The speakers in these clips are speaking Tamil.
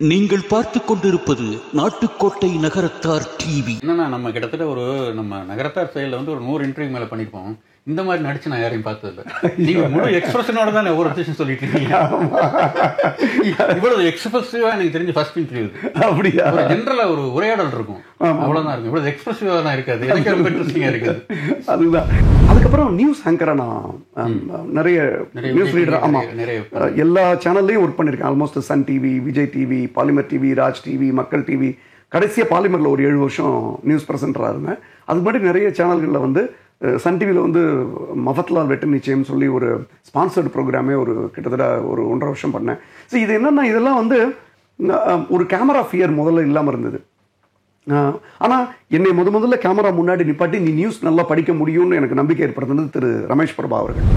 நீங்கள் பார்த்து கொண்டிருப்பது நாட்டுக்கோட்டை நகரத்தார் டிவி. என்னன்னா நம்ம கிட்டத்தட்ட நம்ம நகரத்தார் செயலில் ஒரு 100 இன்டர்வியூ மேலே பண்ணியிருப்போம். இந்த மாதிரி நடிச்சு நான் யாரையும் பார்த்ததில்லை. நீங்க முழு எக்ஸ்பிரஷனோட தான் ஒவ்வொரு விஷயம் சொல்லிட்டு இருக்கீங்க. இவ்வளவு எக்ஸ்பிரசிவா எனக்கு தெரிஞ்சு ஃபர்ஸ்ட் இன்டர்வியூ. அப்படியா? ஒரு ஜென்ரலா ஒரு உரையாடல் இருக்கும், அவ்வளவுதான் இருக்கும். இவ்வளவு எக்ஸ்பிரசிவா தான் இருக்காது. எனக்கு ரொம்ப இன்ட்ரெஸ்டிங்கா இருக்குது. அதுதான். அதுக்கப்புறம் நியூஸ் ஆங்கரா நான் நிறைய நியூஸ் ரீடர், ஆமா, எல்லா சேனல்லையும் ஒர்க் பண்ணியிருக்கேன். Almost Sun TV, Vijay TV, Polimer TV, Raj TV, Makkal TV, கடைசியாக பாலிமரில் ஒரு 7 வருஷம் நியூஸ் ப்ரெசென்டராக இருந்தேன். அதுக்கு முன்னாடி நிறைய சேனல்களில் சன் டிவியில் மஃபத்லால் வெட்டு நிச்சயம் சொல்லி ஒரு ஸ்பான்சர்டு ப்ரோக்ராமே கிட்டத்தட்ட ஒரு 1.5 வருஷம் பண்ணேன். ஸோ இது என்னென்னா, இதெல்லாம் ஒரு கேமரா ஃபியர் முதல்ல இல்லாமல் இருந்தது. ஆனால் என்னை முதல்ல கேமரா முன்னாடி நிப்பாட்டி நீ நியூஸ் நல்லா படிக்க முடியும்னு எனக்கு நம்பிக்கை ஏற்படுத்தினது திரு ரமேஷ் பிரபா அவர்கள்.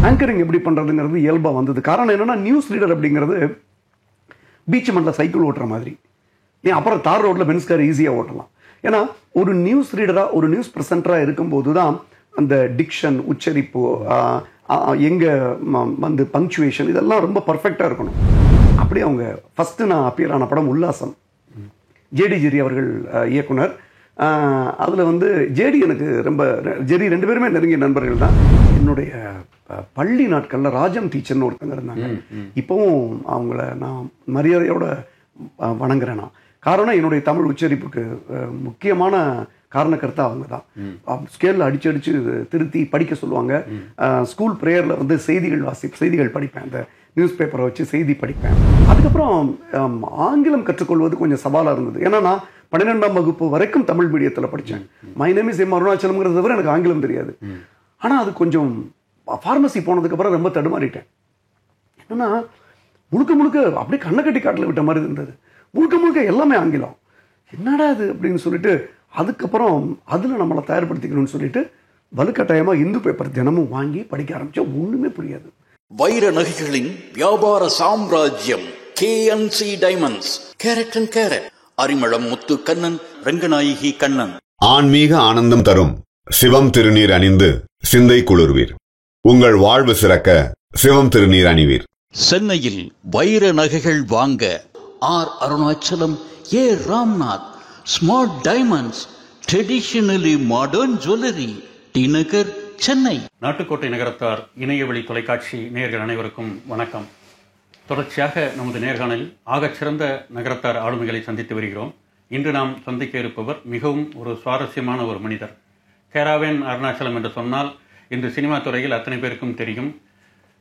ஆங்கரிங் எப்படி பண்ணுறதுங்கிறது இயல்பாக வந்தது. காரணம் என்னென்னா, நியூஸ் ரீடர் அப்படிங்கிறது பீச் மண்ணில் சைக்கிள் ஓட்டுற மாதிரி. அப்புறம் தார் ரோட்டில் பென்ஸ் கார் ஈஸியாக ஓட்டலாம். ஏன்னா ஒரு நியூஸ் ரீடராக, ஒரு நியூஸ் ப்ரெசென்டராக இருக்கும்போது தான் அந்த டிக்ஷன், உச்சரிப்பு, எங்கே பங்க்சுவேஷன், இதெல்லாம் ரொம்ப பர்ஃபெக்டாக இருக்கணும். அப்படி அவங்க ஃபஸ்ட்டு நான் அப்பியர் ஆன படம் உல்லாசம், ஜேடி ஜெரி அவர்கள் இயக்குனர். அதில் ஜேடி எனக்கு ரொம்ப, ஜெரி 2 பேருமே நெருங்கிய நண்பர்கள் தான். என்னுடைய பள்ளி நாட்களில் ராஜம் டீச்சர்னு ஒருத்தங்க இருந்தாங்க. இப்போவும் அவங்கள நான் மரியாதையோட வணங்குறேன். நான் காரணம், என்னுடைய தமிழ் உச்சரிப்புக்கு முக்கியமான காரணக்கர்த்தா அவங்க தான். ஸ்கேலில் அடிச்சு திருத்தி படிக்க சொல்லுவாங்க. ஸ்கூல் ப்ரேயரில் செய்திகள் படிப்பேன். அந்த நியூஸ் பேப்பரை வச்சு செய்தி படிப்பேன். அதுக்கப்புறம் ஆங்கிலம் கற்றுக்கொள்வது கொஞ்சம் சவாலாக இருந்தது. ஏன்னா நான் 12ஆம் வகுப்பு வரைக்கும் தமிழ் மீடியத்தில் படித்தேன். மை நேம் இஸ் எம் அருணாச்சலம்ங்கிறத தவிர எனக்கு ஆங்கிலம் தெரியாது. ஆனால் அது கொஞ்சம் ஃபார்மசி போனதுக்கப்புறம் ரொம்ப தடுமாறிட்டேன். என்னன்னா, முழுக்க அப்படியே கண்ணை கட்டி காட்டில் விட்ட மாதிரி இருந்தது. முழுக்க எல்லாமே ஆங்கிலம். என்னடா அது அப்படின்னு சொல்லிட்டு, அதுக்கப்புறம் அதில் நம்மளை தயார்படுத்திக்கணும்னு சொல்லிட்டு வலுக்கட்டாயமாக இந்து பேப்பர் தினமும் வாங்கி படிக்க ஆரம்பித்தோம். ஒன்றுமே புரியாது. வைர நகைகளின் வியாபார சாம்ராஜ்யம் KNC diamonds. Carat and carat, Arimalam Muthu Kannan, Ranganayaki Kannan. ஆன்மீக ஆனந்தம் தரும் சிவம் திருநீர் அணிந்து சிந்தை குளிர்வீர். உங்கள் வாழ்வு சிறக்க சிவம் திருநீர் அணிவீர். சென்னையில் வைர நகைகள் வாங்க R Arunachalam, A Ramnath, smart diamonds, traditionally modern jewellery, T Nagar, Chennai. Nattukottai Nagarathar இணையவழி தொலைக்காட்சி நேயர்கள் அனைவருக்கும் வணக்கம். தொடர்ச்சியாக நமது நேர்காணலில் ஆகச்சிறந்த நகரத்தார் ஆளுமைகளை சந்தித்து வருகிறோம். இன்று நாம் சந்திக்க இருப்பவர் மிகவும் ஒரு சுவாரஸ்யமான ஒரு மனிதர். கேராவேன் அருணாச்சலம் என்று சொன்னால் இன்று சினிமா துறையில் அத்தனை பேருக்கும் தெரியும்.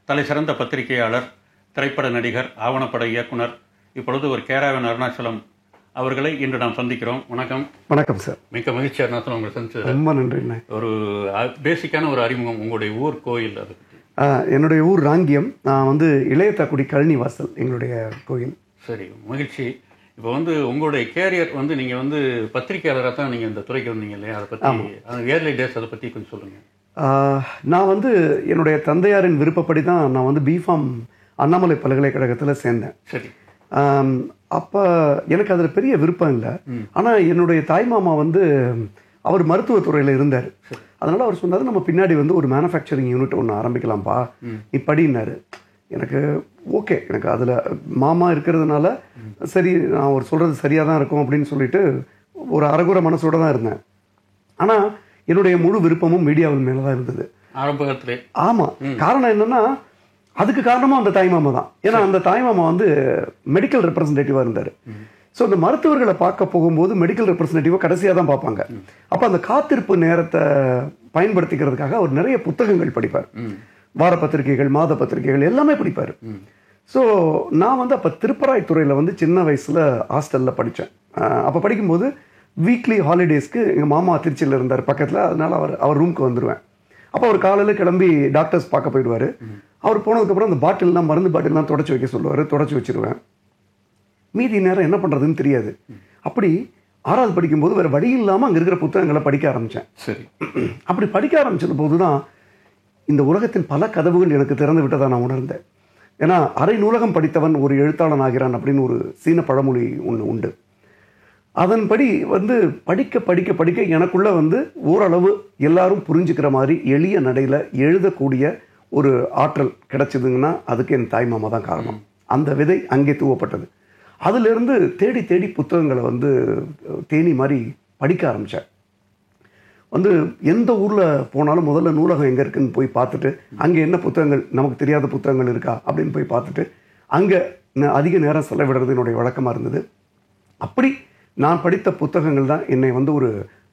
தலை சிறந்த பத்திரிகையாளர், திரைப்பட நடிகர், ஆவணப்பட இயக்குனர். இப்பொழுது ஒரு கேராவேன் அருணாச்சலம் அவர்களை இன்று நாம் சந்திக்கிறோம். வணக்கம். வணக்கம் சார். மிக்க மகிழ்ச்சி அருணாச்சலம், உங்களை சந்திச்சது. ரொம்ப நன்றி. ஒரு பேசிக்கான ஒரு அறிமுகம், உங்களுடைய ஊர், கோயில், அதை பற்றி. என்னுடைய ஊர் ராங்கியம். நான் இளையத்தாக்குடி கழனி வாசல் எங்களுடைய கோயில். சரி, மகிழ்ச்சி. இப்போ உங்களுடைய கேரியர் நீங்கள் பத்திரிகையாளராக தான் நீங்கள் இந்த துறைக்கு வந்தீங்க இல்லையா? அதை பற்றி ஏர்லி டேஸ் அதை பற்றி கொஞ்சம் சொல்லுங்கள். நான் என்னுடைய தந்தையாரின் விருப்பப்படி தான் நான் பிஃபார்ம் அண்ணாமலை பல்கலைக்கழகத்தில் சேர்ந்தேன். சரி. அப்போ எனக்கு அதில் பெரிய விருப்பம் இல்லை. ஆனால் என்னுடைய தாய்மாமா அவர் மருத்துவத்துறையில் இருந்தார். அதனால் அவர் சொன்னார், நம்ம பின்னாடி ஒரு மேனுஃபேக்சரிங் யூனிட் ஒன்று ஆரம்பிக்கலாம்ப்பா, நீ படினாரு. எனக்கு ஓகே, எனக்கு அதில் மாமா இருக்கிறதுனால சரி, நான் அவர் சொல்கிறது சரியாக தான் இருக்கும் அப்படின்னு சொல்லிட்டு ஒரு அரைகுறை மனசோடு தான் இருந்தேன். ஆனால் என்னுடைய முழு விருப்பமும் மீடியாவின் மேலே தான் இருந்தது ஆரம்பத்திலே. ஆமாம். காரணம் என்னென்னா, அதுக்கு காரணமாக அந்த தாய்மாமா தான். ஏன்னா அந்த தாய்மாமா மெடிக்கல் ரெப்ரசன்டேட்டிவாக இருந்தார். ஸோ அந்த மருத்துவர்களை பார்க்க போகும்போது மெடிக்கல் ரெப்ரசன்டேட்டிவாக கடைசியாக தான் பார்ப்பாங்க. அப்போ அந்த காத்திருப்பு நேரத்தை பயன்படுத்திக்கிறதுக்காக அவர் நிறைய புத்தகங்கள் படிப்பார். வார பத்திரிகைகள், மாத பத்திரிகைகள் எல்லாமே படிப்பார். ஸோ நான் அப்போ திருப்பராய் துறையில் சின்ன வயசில் ஹாஸ்டலில் படித்தேன். அப்போ படிக்கும்போது வீக்லி ஹாலிடேஸ்க்கு எங்கள் மாமா திருச்சியில் இருந்தார் பக்கத்தில். அதனால் அவர் ரூமுக்கு வந்துடுவேன். அப்போ அவர் காலையில் கிளம்பி டாக்டர்ஸ் பார்க்க போயிடுவார். அவர் போனதுக்கப்புறம் அந்த பாட்டில்லாம், மருந்து பாட்டில்லாம் தொடச்சி வைக்க சொல்லுவார். தொடச்சி வச்சிருவேன். மீதி நேரம் என்ன பண்ணுறதுன்னு தெரியாது. அப்படி 6வது படிக்கும்போது வேறு வழி இல்லாமல் அங்கே இருக்கிற புத்தகங்களை படிக்க ஆரம்பித்தேன். சரி. அப்படி படிக்க ஆரம்பிச்சது போது தான் இந்த உலகத்தின் பல கதவுகள் எனக்கு திறந்து விட்டதாக நான் உணர்ந்தேன். ஏன்னா அரை நூலகம் படித்தவன் ஒரு எழுத்தாளன் ஆகிறான் அப்படின்னு ஒரு சீன பழமொழி ஒன்று உண்டு. அதன்படி படிக்க படிக்க படிக்க எனக்குள்ள ஓரளவு எல்லாரும் புரிஞ்சுக்கிற மாதிரி எளிய நடையில் எழுதக்கூடிய ஒரு ஆற்றல் கிடைச்சதுங்கன்னா அதுக்கு என் தாய்மாமா தான் காரணம். அந்த விதை அங்கே தூவப்பட்டது. அதிலிருந்து தேடி தேடி புத்தகங்களை வந்து தேனி மாதிரி படிக்க ஆரம்பித்தேன். வந்து எந்த ஊரில் போனாலும் முதல்ல நூலகம் எங்கே இருக்குதுன்னு போய் பார்த்துட்டு அங்கே என்ன புத்தகங்கள் நமக்கு தெரியாத புத்தகங்கள் இருக்கா அப்படின்னு போய் பார்த்துட்டு அங்கே அதிக நேரம் செலவிடுறது என்னுடைய வழக்கமாக இருந்தது. அப்படி நான் படித்த புத்தகங்கள் தான் என்னை வந்து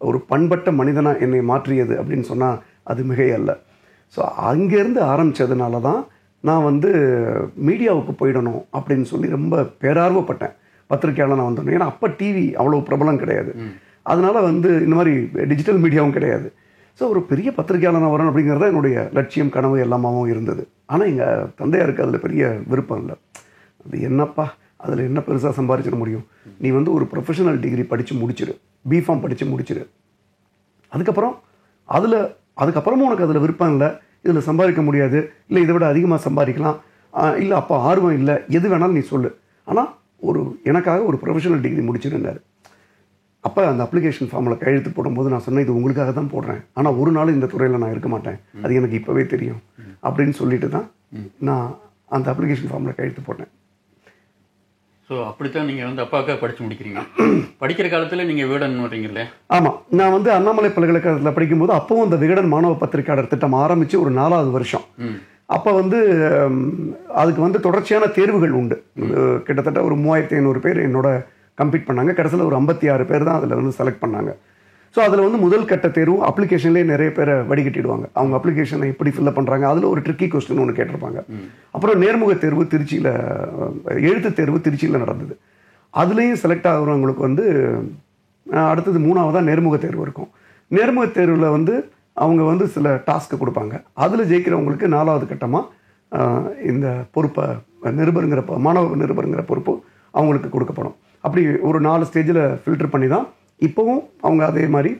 ஒரு பண்பட்ட மனிதனாக என்னை மாற்றியது அப்படின்னு சொன்னால் அது மிகையல்ல. ஸோ அங்கேருந்து ஆரம்பித்ததுனால தான் நான் வந்து மீடியாவுக்கு போயிடணும் அப்படின்னு சொல்லி ரொம்ப பேரார்வப்பட்டேன். பத்திரிக்கையாளர் நான் வந்தோம். ஏன்னா அப்போ டிவி அவ்வளோ பிரபலம் கிடையாது. அதனால் வந்து இந்த மாதிரி டிஜிட்டல் மீடியாவும் கிடையாது. ஸோ ஒரு பெரிய பத்திரிக்கையாளர் வரணும் அப்படிங்கிறது தான் என்னுடைய லட்சியம், கனவு எல்லாமாவும் இருந்தது. ஆனால் எங்கள் தந்தையாருக்கு அதில் பெரிய விருப்பம் இல்லை. அது என்னப்பா அதில் என்ன பெருசாக சம்பாதிச்சிட முடியும், நீ வந்து ஒரு ப்ரொஃபஷனல் டிகிரி படித்து முடிச்சிடு, பிஃபார்ம் படித்து முடிச்சிடு, அதுக்கப்புறமும் உனக்கு அதில் விருப்பம் இல்லை, இதில் சம்பாதிக்க முடியாது, இல்லை இதை விட அதிகமாக சம்பாதிக்கலாம், இல்லை அப்போ ஆர்வம் இல்லை, எது வேணாலும் நீ சொல்லு, ஆனால் எனக்காக ஒரு ப்ரொஃபஷனல் டிகிரி முடிச்சிருந்தார். அப்போ அந்த அப்ளிகேஷன் ஃபார்மில் கையெழுத்து போடும்போது நான் சொன்னேன், இது உங்களுக்காக தான் போடுறேன், ஆனால் ஒரு நாள் இந்த துறையில் நான் இருக்க மாட்டேன், அது எனக்கு இப்போவே தெரியும் அப்படின்னு சொல்லிட்டு தான் நான் அந்த அப்ளிகேஷன் ஃபார்மில் கையெழுத்து போட்டேன். ஸோ அப்படித்தான் நீங்கள் வந்து அப்பாவுக்காக படித்து முடிக்கிறீங்க. படிக்கிற காலத்தில் நீங்கள் விகடன் வரீங்களே? ஆமாம், நான் வந்து அண்ணாமலை பல்கலைக்கழகத்தில் படிக்கும்போது அப்போவும் இந்த விகடன் மாணவ பத்திரிகையாளர் திட்டம் ஆரம்பித்து ஒரு 4வது வருஷம். அப்போ வந்து அதுக்கு வந்து தொடர்ச்சியான தேர்வுகள் உண்டு. கிட்டத்தட்ட ஒரு 3500 பேர் என்னோட கம்ப்ளீட் பண்ணாங்க. கடைசியில் ஒரு 56 பேர் தான் அதில் வந்து செலக்ட் பண்ணாங்க. ஸோ அதில் வந்து முதல் கட்ட தேர்வு அப்ளிகேஷன்லேயே நிறைய பேரை வடிகட்டிடுவாங்க. அவங்க அப்ளிகேஷனை எப்படி ஃபில்லப் பண்ணுறாங்க, அதில் ஒரு ட்ரிக்கி கொஸ்டின் ஒன்று கேட்டிருப்பாங்க. அப்புறம் நேர்முக தேர்வு திருச்சியில், எழுத்து தேர்வு திருச்சியில் நடந்தது. அதுலேயும் செலக்ட் ஆகிறவங்களுக்கு வந்து அடுத்தது 3வதாக நேர்முக தேர்வு இருக்கும். நேர்முக தேர்வில் வந்து அவங்க வந்து சில டாஸ்க்கு கொடுப்பாங்க. அதில் ஜெயிக்கிறவங்களுக்கு 4வது கட்டமாக இந்த பொறுப்பை மாணவ நிருபருங்கிற பொறுப்பு அவங்களுக்கு கொடுக்கப்படும். அப்படி ஒரு 4 ஸ்டேஜில் ஃபில்டர் பண்ணி தான் இப்போவும் அவங்க அதே மாதிரி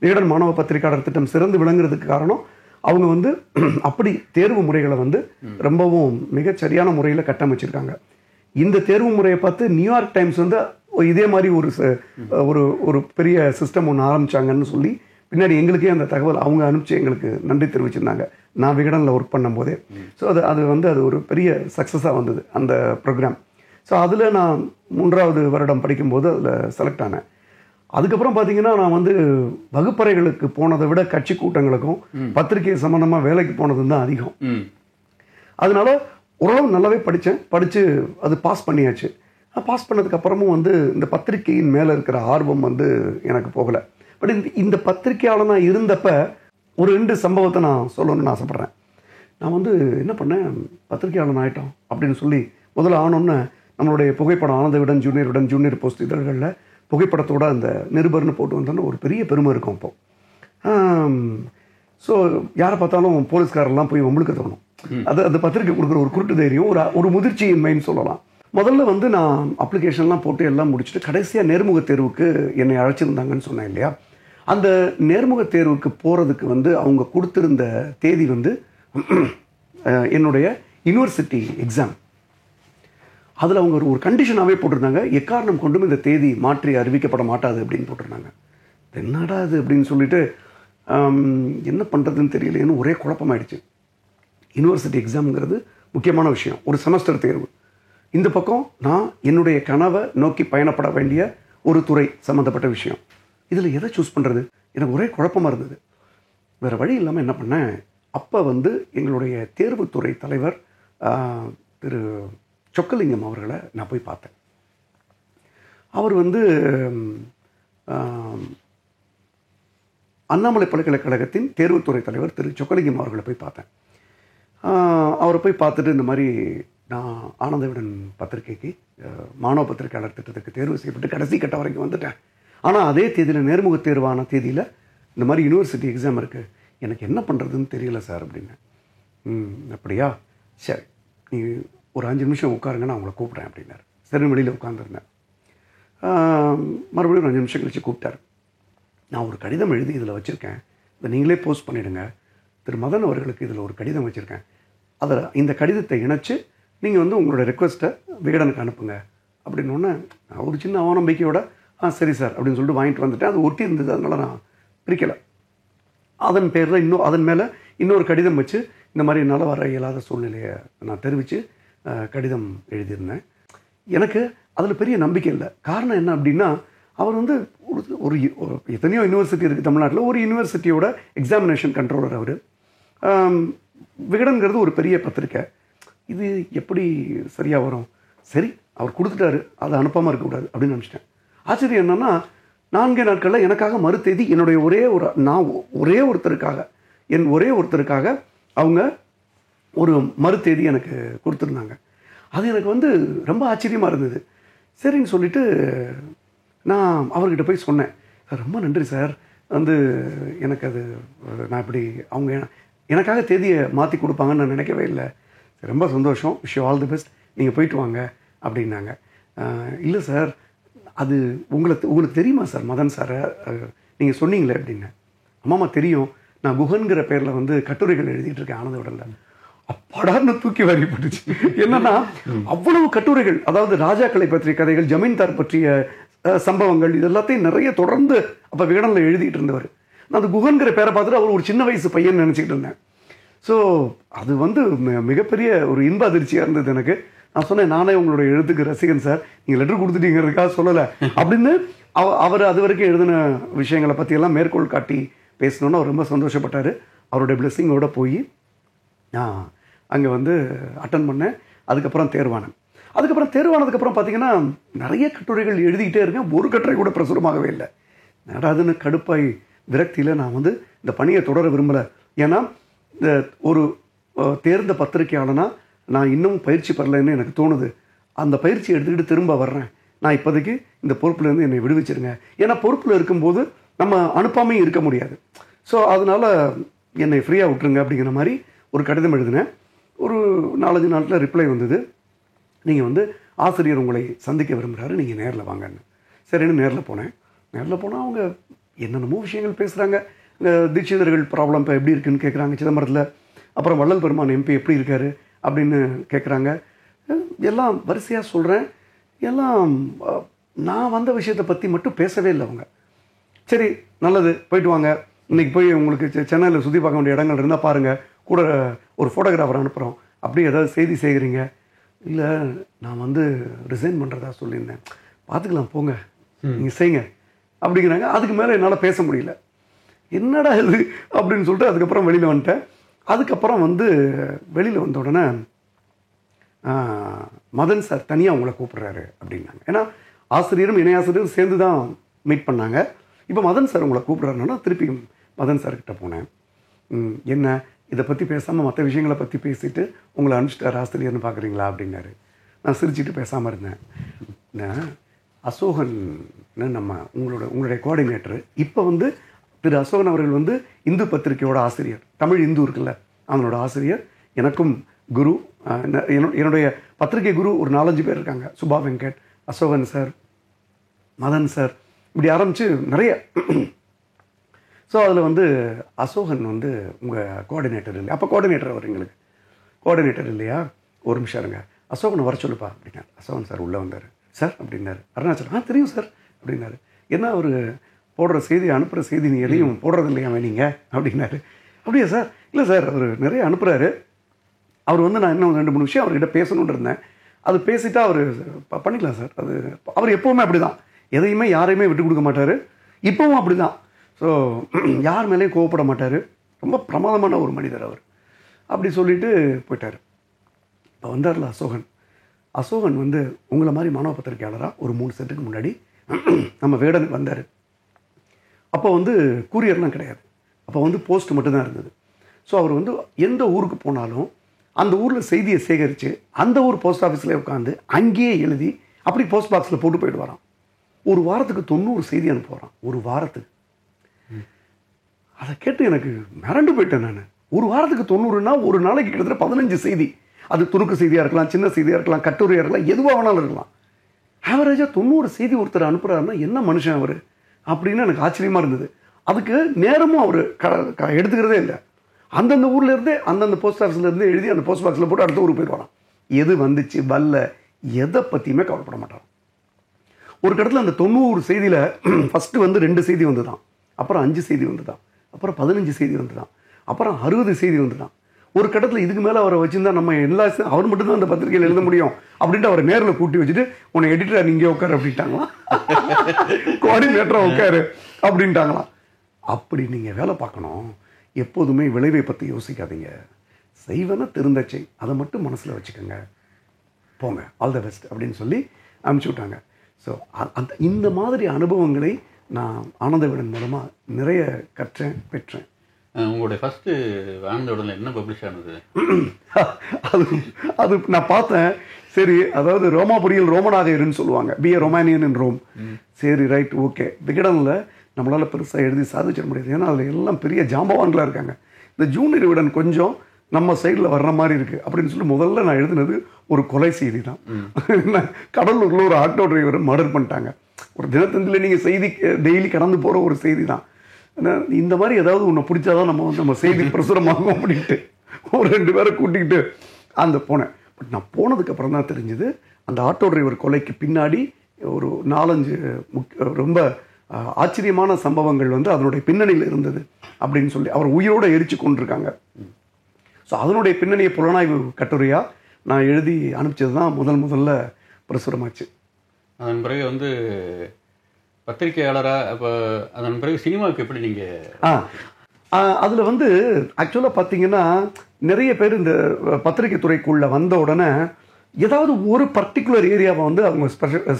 விகடன் மாணவ பத்திரிகையாளர் திட்டம் சிறந்து விளங்குறதுக்கு காரணம் அவங்க வந்து அப்படி தேர்வு முறைகளை வந்து ரொம்பவும் மிகச்சரியான முறையில் கட்டமைச்சிருக்காங்க. இந்த தேர்வு முறையை பார்த்து நியூயார்க் டைம்ஸ் வந்து இதே மாதிரி ஒரு பெரிய சிஸ்டம் ஒன்று ஆரம்பிச்சாங்கன்னு சொல்லி பின்னாடி எங்களுக்கே அந்த தகவல் அவங்க அனுப்பிச்சு எங்களுக்கு நன்றி தெரிவிச்சிருந்தாங்க, நான் விகடனில் ஒர்க் பண்ணும்போதே. ஸோ அது ஒரு பெரிய சக்ஸஸாக வந்தது அந்த ப்ரோக்ராம். ஸோ அதில் நான் 3வது வருடம் படிக்கும்போது அதில் செலக்ட் ஆனேன். அதுக்கப்புறம் பார்த்தீங்கன்னா நான் வந்து வகுப்பறைகளுக்கு போனதை விட கட்சி கூட்டங்களுக்கும் பத்திரிகை சம்மந்தமாக வேலைக்கு போனது தான் அதிகம். அதனால ஓரளவு நல்லாவே படித்து அது பாஸ் பண்ணியாச்சு. பாஸ் பண்ணதுக்கப்புறமும் வந்து இந்த பத்திரிகையின் மேலே இருக்கிற ஆர்வம் வந்து எனக்கு போகலை. பட் இந்த பத்திரிகையாளனாக இருந்தப்ப ஒரு 2 சம்பவத்தை நான் சொல்லணும்னு ஆசைப்பட்றேன். நான் வந்து என்ன பண்ணேன், பத்திரிகையாளன் ஆகிட்டோம் அப்படின்னு சொல்லி முதல்ல ஆனோன்னு நம்மளுடைய புகைப்படம் ஆனந்த விடன், ஜூனியர் போஸ்ட் இதழ்களில் புகைப்படத்தோட அந்த நிருபர்னு போட்டு வந்தோன்னு ஒரு பெரிய பெருமை இருக்கும் அப்போ. ஸோ யாரை பார்த்தாலும் போலீஸ்காரெல்லாம் போய் வம்பளுக்க தோணும். அது பத்திரிக்கை கொடுக்குற ஒரு குருட்டு தைரியம், ஒரு முதிர்ச்சியின்மைன்னு சொல்லலாம். முதல்ல வந்து நான் அப்ளிகேஷன்லாம் போட்டு எல்லாம் முடிச்சுட்டு கடைசியாக நேர்முக தேர்வுக்கு என்னை அழைச்சிருந்தாங்கன்னு சொன்னேன் இல்லையா. அந்த நேர்முக தேர்வுக்கு போகிறதுக்கு வந்து அவங்க கொடுத்துருந்த தேதி வந்து என்னுடைய யூனிவர்சிட்டி எக்ஸாம். அதில் அவங்க ஒரு கண்டிஷனாகவே போட்டிருந்தாங்க, எக்காரணம் கொண்டும் இந்த தேதி மாற்றி அறிவிக்கப்பட மாட்டாது அப்படின்னு போட்டிருந்தாங்க. என்னடா அது அப்படின்னு சொல்லிட்டு என்ன பண்ணுறதுன்னு தெரியலையேன்னு ஒரே குழப்பமாயிடுச்சு. யூனிவர்சிட்டி எக்ஸாம்ங்கிறது முக்கியமான விஷயம், ஒரு செமஸ்டர் தேர்வு. இந்த பக்கம் நான் என்னுடைய கனவை நோக்கி பயணப்பட வேண்டிய ஒரு துறை சம்மந்தப்பட்ட விஷயம். இதில் எதை சூஸ் பண்ணுறது எனக்கு ஒரே குழப்பமாக இருந்தது. வேறு வழி இல்லாமல் என்ன பண்ணேன், அப்போ வந்து எங்களுடைய தேர்வுத்துறை தலைவர் திரு சொக்கலிங்கம் அவர்களை நான் போய் பார்த்தேன். அவர் வந்து அண்ணாமலை பல்கலைக்கழகத்தின் தேர்வுத்துறை தலைவர் திரு சொக்கலிங்கம் அவர்களை போய் பார்த்தேன். அவரை போய் பார்த்துட்டு இந்த மாதிரி நான் ஆனந்த விடன் பத்திரிகைக்கு மாணவ பத்திரிகையாளர் திட்டத்துக்கு தேர்வு செய்யப்பட்டு கடைசி கட்ட வரைக்கும் வந்துட்டேன். ஆனால் அதே தேதியில் நேர்முக தேர்வான தேதியில் இந்த மாதிரி யூனிவர்சிட்டி எக்ஸாம் இருக்குது, எனக்கு என்ன பண்ணுறதுன்னு தெரியல சார் அப்படின்னு. அப்படியா, சரி நீ ஒரு 5 நிமிஷம் உட்காருங்க, நான் உங்களை கூப்பிட்றேன் அப்படின்னாரு. சரி வெளியில் உட்காந்துருந்தேன். மறுபடியும் ஒரு 5 நிமிஷம் கழிச்சு கூப்பிட்டார். நான் ஒரு கடிதம் எழுதி இதில் வச்சுருக்கேன், இதை நீங்களே போஸ்ட் பண்ணிவிடுங்க. திரு மதன் அவர்களுக்கு இதில் ஒரு கடிதம் வச்சுருக்கேன், அதில் இந்த கடிதத்தை இணைச்சு நீங்கள் வந்து உங்களோட ரெக்வஸ்ட்டை விகடனுக்கு அனுப்புங்க அப்படின்னு ஒன்று. ஒரு சின்ன அவநம்பிக்கையோட சரி சார் அப்படின்னு சொல்லிட்டு வாங்கிட்டு வந்துட்டேன். அது ஒட்டி இருந்தது, அதனால் நான் பிரிக்கலை. அதன் பேரில் அதன் மேலே இன்னொரு கடிதம் வச்சு இந்த மாதிரி என்னால் வர இயலாத சூழ்நிலையை நான் தெரிவித்து கடிதம் எழுதியிருந்தேன். எனக்கு அதில் பெரிய நம்பிக்கை இல்லை. காரணம் என்ன அப்படின்னா, அவர் வந்து ஒரு எத்தனையோ யூனிவர்சிட்டி இருக்குது தமிழ்நாட்டில், ஒரு யூனிவர்சிட்டியோட எக்ஸாமினேஷன் கண்ட்ரோலர் அவர். விகடன்கிறது ஒரு பெரிய பத்திரிக்கை, இது எப்படி சரியாக வரும்? சரி, அவர் கொடுத்துட்டாரு, அதை அனுப்பாமல் இருக்கக்கூடாது அப்படின்னு நினச்சிட்டேன். ஆச்சரியம் என்னென்னா, 4 நாட்களில் எனக்காக மறுதேதி என்னுடைய ஒரே ஒருத்தருக்காக அவங்க ஒரு மறுதேதி எனக்கு கொடுத்துருந்தாங்க. அது எனக்கு வந்து ரொம்ப ஆச்சரியமாக இருந்தது. சரின்னு சொல்லிவிட்டு நான் அவர்கிட்ட போய் சொன்னேன், சார் ரொம்ப நன்றி சார், வந்து எனக்கு அது நான் இப்படி அவங்க எனக்காக தேதியை மாற்றி கொடுப்பாங்கன்னு நான் நினைக்கவே இல்லை, ரொம்ப சந்தோஷம், wish you all the best, நீங்கள் போயிட்டு வாங்க அப்படின்னாங்க. இல்லை சார், அது உங்களுக்கு தெரியுமா சார் மதன் சாரை, நீங்கள் சொன்னீங்களே அப்படின்னு. அம்மாமா தெரியும், நான் குஹன்கிற பேரில் வந்து கட்டுரைகள் எழுதிட்டு இருக்கேன் ஆனந்த விடலில். அப்பாடான்னு தூக்கி வாரி போட்டுச்சு. என்னன்னா அவ்வளவு கட்டுரைகள், அதாவது ராஜாக்களை பற்றிய கதைகள், ஜமீன்தார் பற்றிய சம்பவங்கள், இது எல்லாத்தையும் நிறைய தொடர்ந்து அப்போ விகடனில் எழுதிட்டு இருந்தவர். நான் அந்த குஹன்கிற பேரை பார்த்துட்டு அவர் ஒரு சின்ன வயசு பையன் நினச்சிக்கிட்டு இருந்தேன். ஸோ அது வந்து மிகப்பெரிய ஒரு இன்ப அதிர்ச்சியாக இருந்தது எனக்கு. நான் சொன்னேன், நானே உங்களுடைய எழுத்துக்கு ரசிகன் சார், நீங்கள் லெட்டர் கொடுத்துட்டீங்கிறதுக்காக சொல்லலை அப்படின்னு. அவர் அது வரைக்கும் எழுதின விஷயங்களை பற்றியெல்லாம் மேற்கோள் காட்டி பேசணுன்னு அவர் ரொம்ப சந்தோஷப்பட்டார். அவருடைய பிளெஸ்ஸிங்கோடு போய் நான் அங்கே வந்து அட்டன் பண்ணேன். அதுக்கப்புறம் தேர்வானதுக்கப்புறம் பார்த்தீங்கன்னா நிறைய கட்டுரைகள் எழுதிக்கிட்டே இருக்கேன். ஒரு கட்டுரை கூட பிரசுரமாகவே இல்லை. நடாதுன்னு கடுப்பாய் விரக்தியில் நான் வந்து இந்த பணியை தொடர விரும்பலை. ஏன்னா இந்த ஒரு தேர்ந்த பத்திரிகையாளனா நான் இன்னும் பயிற்சி பெறலைன்னு எனக்கு தோணுது. அந்த பயிற்சி எடுத்துக்கிட்டு திரும்ப வர்றேன். நான் இப்போதைக்கு இந்த பொறுப்புலேருந்து என்னை விடுவிச்சிருங்க. ஏன்னா பொறுப்பில் இருக்கும்போது நம்ம அனுப்பாமையும் இருக்க முடியாது. ஸோ அதனால் என்னை ஃப்ரீயாக விட்டுருங்க அப்படிங்கிற மாதிரி ஒரு கடிதம் எழுதினேன். ஒரு 4-5 நாட்டில் ரிப்ளை வந்தது, நீங்கள் வந்து ஆசிரியர் உங்களை சந்திக்க விரும்புகிறாரு, நீங்கள் நேரில் வாங்கன்னு. சரின்னு நேரில் போனேன். நேரில் போனால் அவங்க என்னென்னமோ விஷயங்கள் பேசுகிறாங்க. தீட்சிதர்கள் ப்ராப்ளம் இப்போ எப்படி இருக்குன்னு கேட்குறாங்க சிதம்பரத்தில். அப்புறம் வள்ளல் பெருமான் எம்பி எப்படி இருக்கார் அப்படின்னு கேட்குறாங்க. எல்லாம் வரிசையாக சொல்கிறேன். எல்லாம் நான் வந்த விஷயத்தை பற்றி மட்டும் பேசவே இல்லை அவங்க. சரி நல்லது, போயிட்டு வாங்க, இன்றைக்கி போய் உங்களுக்கு சென்னையில் சுற்றி பார்க்க வேண்டிய இடங்கள் இருந்தால் பாருங்கள், கூட ஒரு ஃபோட்டோகிராஃபர் அனுப்புகிறோம், அப்படி ஏதாவது செய்தி செய்கிறீங்க? இல்லை, நான் வந்து ரிசைன் பண்ணுறதா சொல்லியிருந்தேன், பார்த்துக்கலாம் போங்க, நீங்கள் செய்யுங்க அப்படிங்கிறாங்க. அதுக்கு மேலே என்னால் பேச முடியல. என்னடா இது அப்படின்னு சொல்லிட்டு அதுக்கப்புறம் வெளியில் வந்துட்டேன். அதுக்கப்புறம் வந்து வெளியில் வந்த உடனே மதன் சார் தனியாக உங்களை கூப்பிட்றாரு அப்படின்னாங்க. ஏன்னா ஆசிரியரும் இணை ஆசிரியரும் சேர்ந்து தான் மீட் பண்ணாங்க. இப்போ மதன் சார் உங்களை கூப்பிட்றாருன்னா திருப்பி மதன் சார்கிட்ட போனேன். என்ன இதை பற்றி பேசாமல் மற்ற விஷயங்களை பற்றி பேசிட்டு உங்களை அனுப்பிச்சிட்டார் ஆசிரியர்னு பார்க்குறீங்களா அப்படின்னாரு. நான் சிரிச்சுட்டு பேசாமல் இருந்தேன். அசோகன் உங்களுடைய கோஆர்டினேட்டர் இப்போ வந்து திரு அசோகன் அவர்கள் வந்து இந்து பத்திரிகையோட ஆசிரியர், தமிழ் இந்து இருக்குல்ல அவனோட ஆசிரியர், எனக்கும் குரு, என்னுடைய பத்திரிகை குரு ஒரு 4-5 பேர் இருக்காங்க. சுபா வெங்கட், அசோகன் சார், மதன் சார், இப்படி ஆரம்பித்து நிறைய. ஸோ அதில் வந்து அசோகன் வந்து உங்கள் கோஆர்டினேட்டர் இல்லை, அப்போ கோஆர்டினேட்டர் அவர் எங்களுக்கு கோஆர்டினேட்டர் இல்லையா, ஒரு நிமிஷம் இருங்க, அசோகனை வர சொல்லுப்பா அப்படின்னாரு. அசோகன் சார் உள்ளே வந்தார். சார் அப்படின்னாரு. அருணாச்சலம் தெரியும் சார் அப்படின்னாரு. என்ன அவர் போடுற செய்தி அனுப்புகிற செய்தி நீ எதையும் போடுறது இல்லையாமே நீங்கள் அப்படின்னாரு. அப்படியா சார்? இல்லை சார், அவர் நிறைய அனுப்புகிறாரு. அவர் வந்து நான் இன்னும் 2-3 விஷயம் அவர்கிட்ட பேசணுன்னு இருந்தேன், அது பேசிட்டா அவர் பண்ணிக்கலாம் சார். அது அவர் எப்போவுமே அப்படி தான், எதையுமே யாரையுமே விட்டு கொடுக்க மாட்டார். இப்போவும் அப்படி தான். ஸோ யார் மேலேயும் கோவப்பட மாட்டார். ரொம்ப பிரமாதமான ஒரு மனிதர் அவர். அப்படி சொல்லிவிட்டு போயிட்டார். இப்போ வந்தார்ல அசோகன் வந்து உங்களை மாதிரி மாணவ பத்திரிகையாளராக ஒரு 3 செட்டுக்கு முன்னாடி நம்ம வேடனுக்கு வந்தார். அப்போ வந்து கூரியர்லாம் கிடையாது, அப்போ வந்து போஸ்ட் மட்டும்தான் இருந்தது. ஸோ அவர் வந்து எந்த ஊருக்கு போனாலும் அந்த ஊரில் செய்தியை சேகரித்து அந்த ஊர் போஸ்ட் ஆஃபீஸில் உட்காந்து அங்கேயே எழுதி அப்படி போஸ்ட் பாக்ஸில் போட்டு போயிட்டு வரான். ஒரு வாரத்துக்கு 90 செய்தி அனுப்புகிறான், ஒரு வாரத்துக்கு. அதை கேட்டு எனக்கு மிரண்டு போயிட்டேன் நான். ஒரு வாரத்துக்கு 90னா ஒரு நாளைக்கு கிட்டத்தட்ட 15 செய்தி. அது துணுக்கு செய்தியாக இருக்கலாம், சின்ன செய்தியாக இருக்கலாம், கட்டுரையாக இருக்கலாம், எதுவாக வேணாலும் இருக்கலாம். ஆவரேஜாக 90 செய்தி ஒருத்தர் அனுப்புகிறாருன்னா என்ன மனுஷன் அவர் அப்படின்னு எனக்கு ஆச்சரியமாக இருந்தது. அதுக்கு நேரமும் அவர் எடுத்துக்கிறதே இல்லை. அந்தந்த ஊர்லேருந்தே அந்தந்த போஸ்ட் ஆஃபீஸ்லேருந்து எழுதி அந்த போஸ்ட் பாக்ஸில் போட்டு அடுத்த ஊருக்கு போயிட்டு வரான். எது வந்துச்சு வரல எதை பற்றியுமே கவலைப்பட மாட்டான். ஒரு கட்டத்தில் அந்த 90 செய்தியில் ஃபஸ்ட்டு வந்து 2 செய்தி வந்து தான், அப்புறம் 5 செய்தி வந்து தான், அப்புறம் 15 செய்தி வந்து தான், அப்புறம் 60 செய்தி வந்து தான். ஒரு கட்டத்தில் இதுக்கு மேலே அவரை வச்சிருந்தா நம்ம எல்லா அவர் மட்டும்தான் அந்த பத்திரிகையில் எழுத முடியும் அப்படின்ட்டு அவரை நேரில் கூட்டி வச்சுட்டு உன்னை எடிட்டர் நீங்க உட்காரு அப்படின்ட்டாங்களாம், கோஆர்டினேட்டரா உட்காரு அப்படின்ட்டாங்களாம். அப்படி நீங்க வேலை பார்க்கணும், எப்போதுமே விளைவை பற்றி யோசிக்காதீங்க, செய்வன திருந்தச்சை அதை மட்டும் மனசில் வச்சுக்கோங்க, போங்க ஆல் த பெஸ்ட் அப்படின்னு சொல்லி அனுப்பிச்சி விட்டாங்க. ஸோ அந்த இந்த மாதிரி அனுபவங்களை நான் ஆனந்த விகடன் மூலமாக நிறைய பெற்றேன். உங்களுடைய ஃபர்ஸ்ட் ஆனந்த விகடனில் என்ன பப்ளிஷ் ஆனது? அது நான் பார்த்தேன். சரி, அதாவது ரோமாபுரியில் ரோமநாதையர்னு சொல்லுவாங்க, be a Romanian in Rome. சரி, ரைட், ஓகே. விகடனில் நம்மளால் பெருசாக எழுதி சாதிச்சிட முடியாது, ஏன்னா அதில் எல்லாம் பெரிய ஜாம்பவான்களாக இருக்காங்க. இந்த ஜூனியர் விகடன் கொஞ்சம் நம்ம சைடில் வர்ற மாதிரி இருக்குது அப்படின்னு சொல்லி முதல்ல நான் எழுதினது ஒரு கொலை செய்தி தான். கடலூரில் ஒரு ஆட்டோ டிரைவரை மர்டர் பண்ணிட்டாங்க. ஒரு தினத்தந்தியில் நீங்கள் செய்தி டெய்லி கடந்து போகிற ஒரு செய்தி தான். இந்த மாதிரி ஏதாவது ஒன்று பிடிச்சாதான் நம்ம செய்தி பிரசுரமாகும் அப்படின்ட்டு ஒரு 2 பேரை கூட்டிக்கிட்டு அந்த போனேன். பட் நான் போனதுக்கப்புறம் தான் தெரிஞ்சது அந்த ஆட்டோ டிரைவர் கொலைக்கு பின்னாடி ஒரு 4-5 ரொம்ப ஆச்சரியமான சம்பவங்கள் அதனுடைய பின்னணியில் இருந்தது அப்படின்னு சொல்லி அவர் உயிரோடு எரிச்சு கொண்டிருக்காங்க. ஸோ அதனுடைய பின்னணியை புலனாய்வு கட்டுரையாக நான் எழுதி அனுப்பிச்சது தான் முதல்ல பிரசுரமாச்சு. அதன் பிறகு பத்திரிகையாளராக இப்போ அதன் பிறகு சினிமாவுக்கு எப்படி நீங்கள்? அதில் ஆக்சுவலாக பார்த்தீங்கன்னா நிறைய பேர் இந்த பத்திரிகை துறைக்குள்ளே வந்த உடனே ஏதாவது ஒரு பர்டிகுலர் ஏரியாவை அவங்க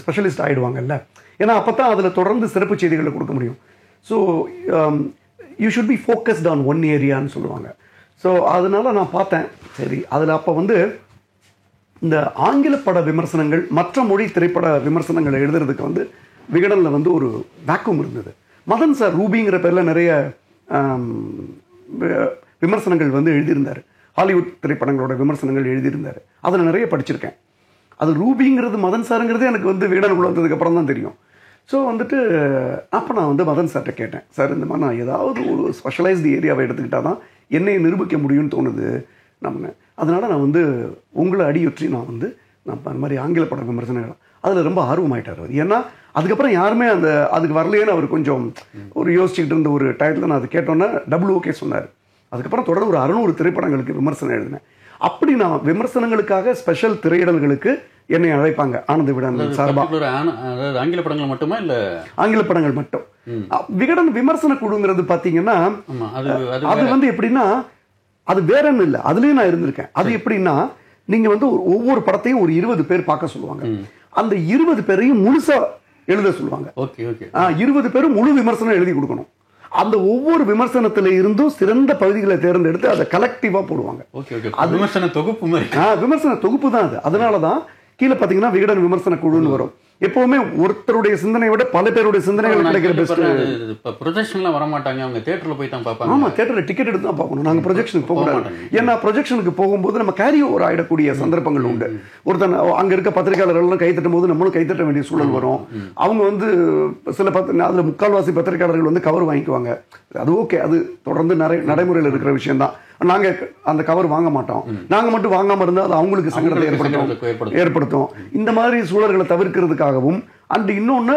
ஸ்பெஷலிஸ்ட் ஆகிடுவாங்கல்ல, ஏன்னா அப்போ தான் அதில் தொடர்ந்து சிறப்பு செய்திகளை கொடுக்க முடியும். So you should be focused on one ஏரியான்னு சொல்லுவாங்க. ஸோ அதனால நான் பார்த்தேன், சரி அதில் அப்போ இந்த ஆங்கில பட விமர்சனங்கள் மற்ற மொழி திரைப்பட விமர்சனங்களை எழுதுறதுக்கு விகடனில் ஒரு வேக்யூம் இருந்தது. மதன் சார் ரூபிங்கிற பேரில் நிறைய விமர்சனங்கள் எழுதியிருந்தார், ஹாலிவுட் திரைப்படங்களோட விமர்சனங்கள் எழுதியிருந்தார். அதில் நிறைய படிச்சிருக்கேன். அது ரூபிங்கிறது மதன் சாருங்கிறது எனக்கு விகடனுக்குள்ள வந்ததுக்கப்புறம் தான் தெரியும். ஸோ அப்போ நான் மதன் சார்கிட்ட கேட்டேன், சார் இந்த மாதிரி நான் ஏதாவது ஒரு ஸ்பெஷலைஸ்டு ஏரியாவை எடுத்துக்கிட்டால் தான் என்னை நிரூபிக்க முடியும்னு தோணுது நம்ம. அதனால் நான் உங்களை அடியொற்றி நான் அந்த மாதிரி ஆங்கில பட விமர்சனங்கள் அதில் ரொம்ப ஆர்வமாயிட்டார் அவர். ஏன்னா அதுக்கப்புறம் யாருமே அதுக்கு வரலையேன்னு அவர் கொஞ்சம் ஒரு யோசிச்சுக்கிட்டு இருந்த ஒரு டயத்தில் நான் அது கேட்டோன்னே ஓகே சொன்னார். அதுக்கப்புறம் தொடர்ந்து ஒரு 600 திரைப்படங்களுக்கு விமர்சனம் எழுதினேன். அப்படி நான் விமர்சனங்களுக்காக ஸ்பெஷல் திரையிடல்களுக்கு என்னை அழைப்பாங்க ஆனந்த விகடன் சார்பாக. ஆங்கில படங்கள் மட்டுமா இல்லை? ஆங்கில படங்கள் மட்டும். விகடன் விமர்சன குழுங்கிறது பார்த்தீங்கன்னா அது எப்படின்னா அது வேறன்னு இல்லை, அதுலேயும் நான் இருந்திருக்கேன். அது எப்படின்னா நீங்க ஒவ்வொரு படத்தையும் ஒரு 20 பேர் பார்க்க சொல்லுவாங்க, அந்த 20 பேரையும் முழுசா எழுத சொல்லுவாங்க. 20 பேரும் முழு விமர்சனம் எழுதி கொடுக்கணும். அந்த ஒவ்வொரு விமர்சனத்துல இருந்தும் சிறந்த பகுதிகளை தேர்ந்தெடுத்து அதை கலெக்டிவா போடுவாங்க. விமர்சன தொகுப்பு விமர்சன தொகுப்பு தான் அது. அதனாலதான் கீழே பாத்தீங்கன்னா விகடன் விமர்சன குழுன்னு வரும். எப்பவுமே ஒருத்தருடைய சிந்தனை விட பல பேருடைய சிந்தனைகள் கிடைக்கிற பெஸ்ட். ப்ரொஜெக்ஷன்லாம் வர மாட்டாங்க, அவங்க தியேட்டர்ல போய் தான் பார்ப்பாங்க. ஆமா, தியேட்டர்ல டிக்கெட் எடுத்து தான் பார்க்கணும். நாங்க ப்ரொஜெக்ஷனுக்கு போக கூடாது. ஏன்னா ப்ரொஜெக்ஷனுக்கு போகும்போது நம்ம கேரி ஓவர் ஆயிடக்கூடிய சந்தர்ப்பங்கள் உண்டு. ஒருத்தன் அங்க இருக்க பத்திரிகையாளர்கள் கைத்தட்டும் போது நம்மளும் கைத்தட்ட வேண்டிய சூழல் வரும். அவங்க சில அதுல முக்கால்வாசி பத்திரிகையாளர்கள் கவர் வாங்கிக்குவாங்க. அது ஓகே, அது தொடர்ந்து நடைமுறையில் இருக்கிற விஷயம் தான். நாங்க அந்த கவர் வாங்க மாட்டோம். நாங்க மட்டும் வாங்காம இருந்தா அது அவங்களுக்கு சங்கடத்தை ஏற்படுத்தும். இந்த மாதிரி சூழல்களை தவிர்க்கிறதுக்காகவும் அண்ட் இன்னொன்னு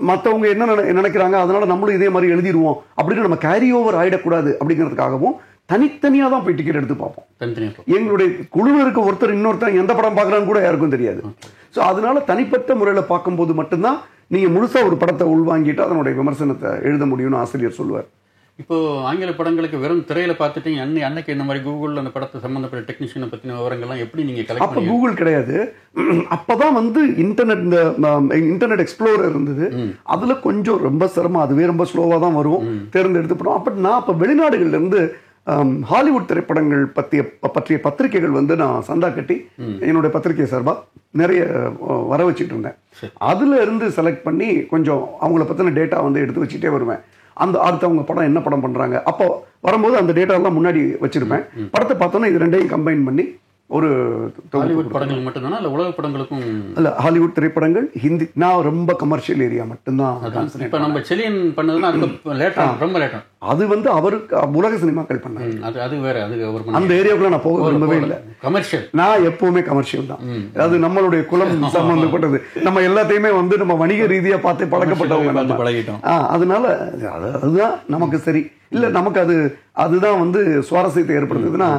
மற்றவங்க என்ன நினைக்கிறாங்க அதனால நம்மளும் இதே மாதிரி எழுதிடுவோம் அப்படின்னு நம்ம கேரி ஓவர் ஆயிடக்கூடாது அப்படிங்கிறதுக்காகவும் தனித்தனியா தான் போய் டிக்கெட் எடுத்து பார்ப்போம். எங்களுடைய குழுவில் இருக்க ஒருத்தர் இன்னொருத்தர் எந்த படம் பார்க்கறான்னு கூட யாருக்கும் தெரியாது. ஸோ அதனால தனிப்பட்ட முறையில் பார்க்கும்போது மட்டும்தான் நீங்க முழுசா ஒரு படத்தை உள்வாங்கிட்டு அதனுடைய விமர்சனத்தை எழுத முடியும்னு ஆசிரியர் சொல்லுவார். இப்போ ஆங்கில படங்களுக்கு வெறும் திரையில பார்த்துட்டு அன்னைக்கு இந்த மாதிரி கூகுளில் அந்த படத்தை சம்பந்தப்பட்ட டெக்னீஷியனை பற்றின விவரங்கள்லாம் எப்படி நீங்க கலெக்ட்? அப்போ கூகுள் கிடையாது. அப்பதான் இன்டர்நெட், இந்த இன்டர்நெட் எக்ஸ்ப்ளோரர் இருந்தது. அதுல கொஞ்சம் ரொம்ப சிரமம், அதுவே ரொம்ப ஸ்லோவா தான் வரும், தேர்ந்தெடுத்து போனோம். அப்ப நான் அப்ப வெளிநாடுகள்ல இருந்து ஹாலிவுட் திரைப்படங்கள் பற்றிய பத்திரிகைகள் நான் சந்தா கட்டி என்னுடைய பத்திரிகை சார்பா நிறைய வர வச்சுட்டு இருந்தேன். அதுல இருந்து செலக்ட் பண்ணி கொஞ்சம் அவங்கள பத்தின டேட்டா எடுத்து வச்சுட்டே வருவேன். அடுத்து அவங்க படம் என்ன படம் பண்றாங்க அப்போ வரும்போது அந்த டேட்டா எல்லாம் முன்னாடி வச்சிருப்பேன். படத்தை பார்த்தோன்னா இது ரெண்டையும் கம்பைன் பண்ணி ஒரு ஹாலிவுட் படங்கள் மட்டும்தானா இல்ல உலக படங்களுக்கும்? இல்ல, ஹாலிவுட் திரைப்படங்கள், ஹிந்தி. நான் ரொம்ப கமர்ஷியல் ஏரியா மட்டும்தான். இப்ப நம்ம செலியன் பண்ணதுன்னா அது லேட்டா, ரொம்ப லேட்டா. அது அவருக்கு உலக சினிமாக்கள் பண்ணாங்க. அது வேற, அது அந்த ஏரியாவுக்குள்ள நான் போக விரும்பவே இல்லை. கமர்ஷியல், நான் எப்பவுமே கமர்ஷியல் தான். அது நம்மளுடைய குலம் சம்பந்தப்பட்டது. நம்ம எல்லாத்தையுமே நம்ம வணிக ரீதியா பார்த்து பழக்கப்பட்டவங்க பழகிட்டோம். அதனால அதுதான் நமக்கு சரி இல்ல, நமக்கு அதுதான் சுவாரஸ்யத்தை ஏற்படுத்துதுன்னா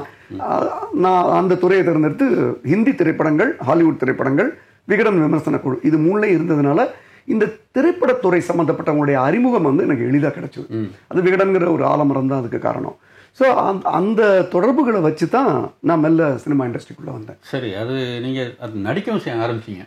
நான் அந்த துறையை தேர்ந்தெடுத்து ஹிந்தி திரைப்படங்கள், ஹாலிவுட் திரைப்படங்கள், விகடன் விமர்சன குழு, இது மூணுலே இருந்ததுனால இந்த திரைப்படத்துறை சம்மந்தப்பட்டவங்களுடைய அறிமுகம் வந்து எனக்கு எளிதாக கிடைச்சது. அது விகடன்கிற ஒரு ஆலமரம் தான் அதுக்கு காரணம். ஸோ அந்த தொடர்புகளை வச்சு தான் நான் மெல்ல சினிமா இண்டஸ்ட்ரிக்குள்ளே வந்தேன். சரி, அது நீங்கள் அது நடிக்கவும் செய்ய ஆரம்பிச்சிங்க.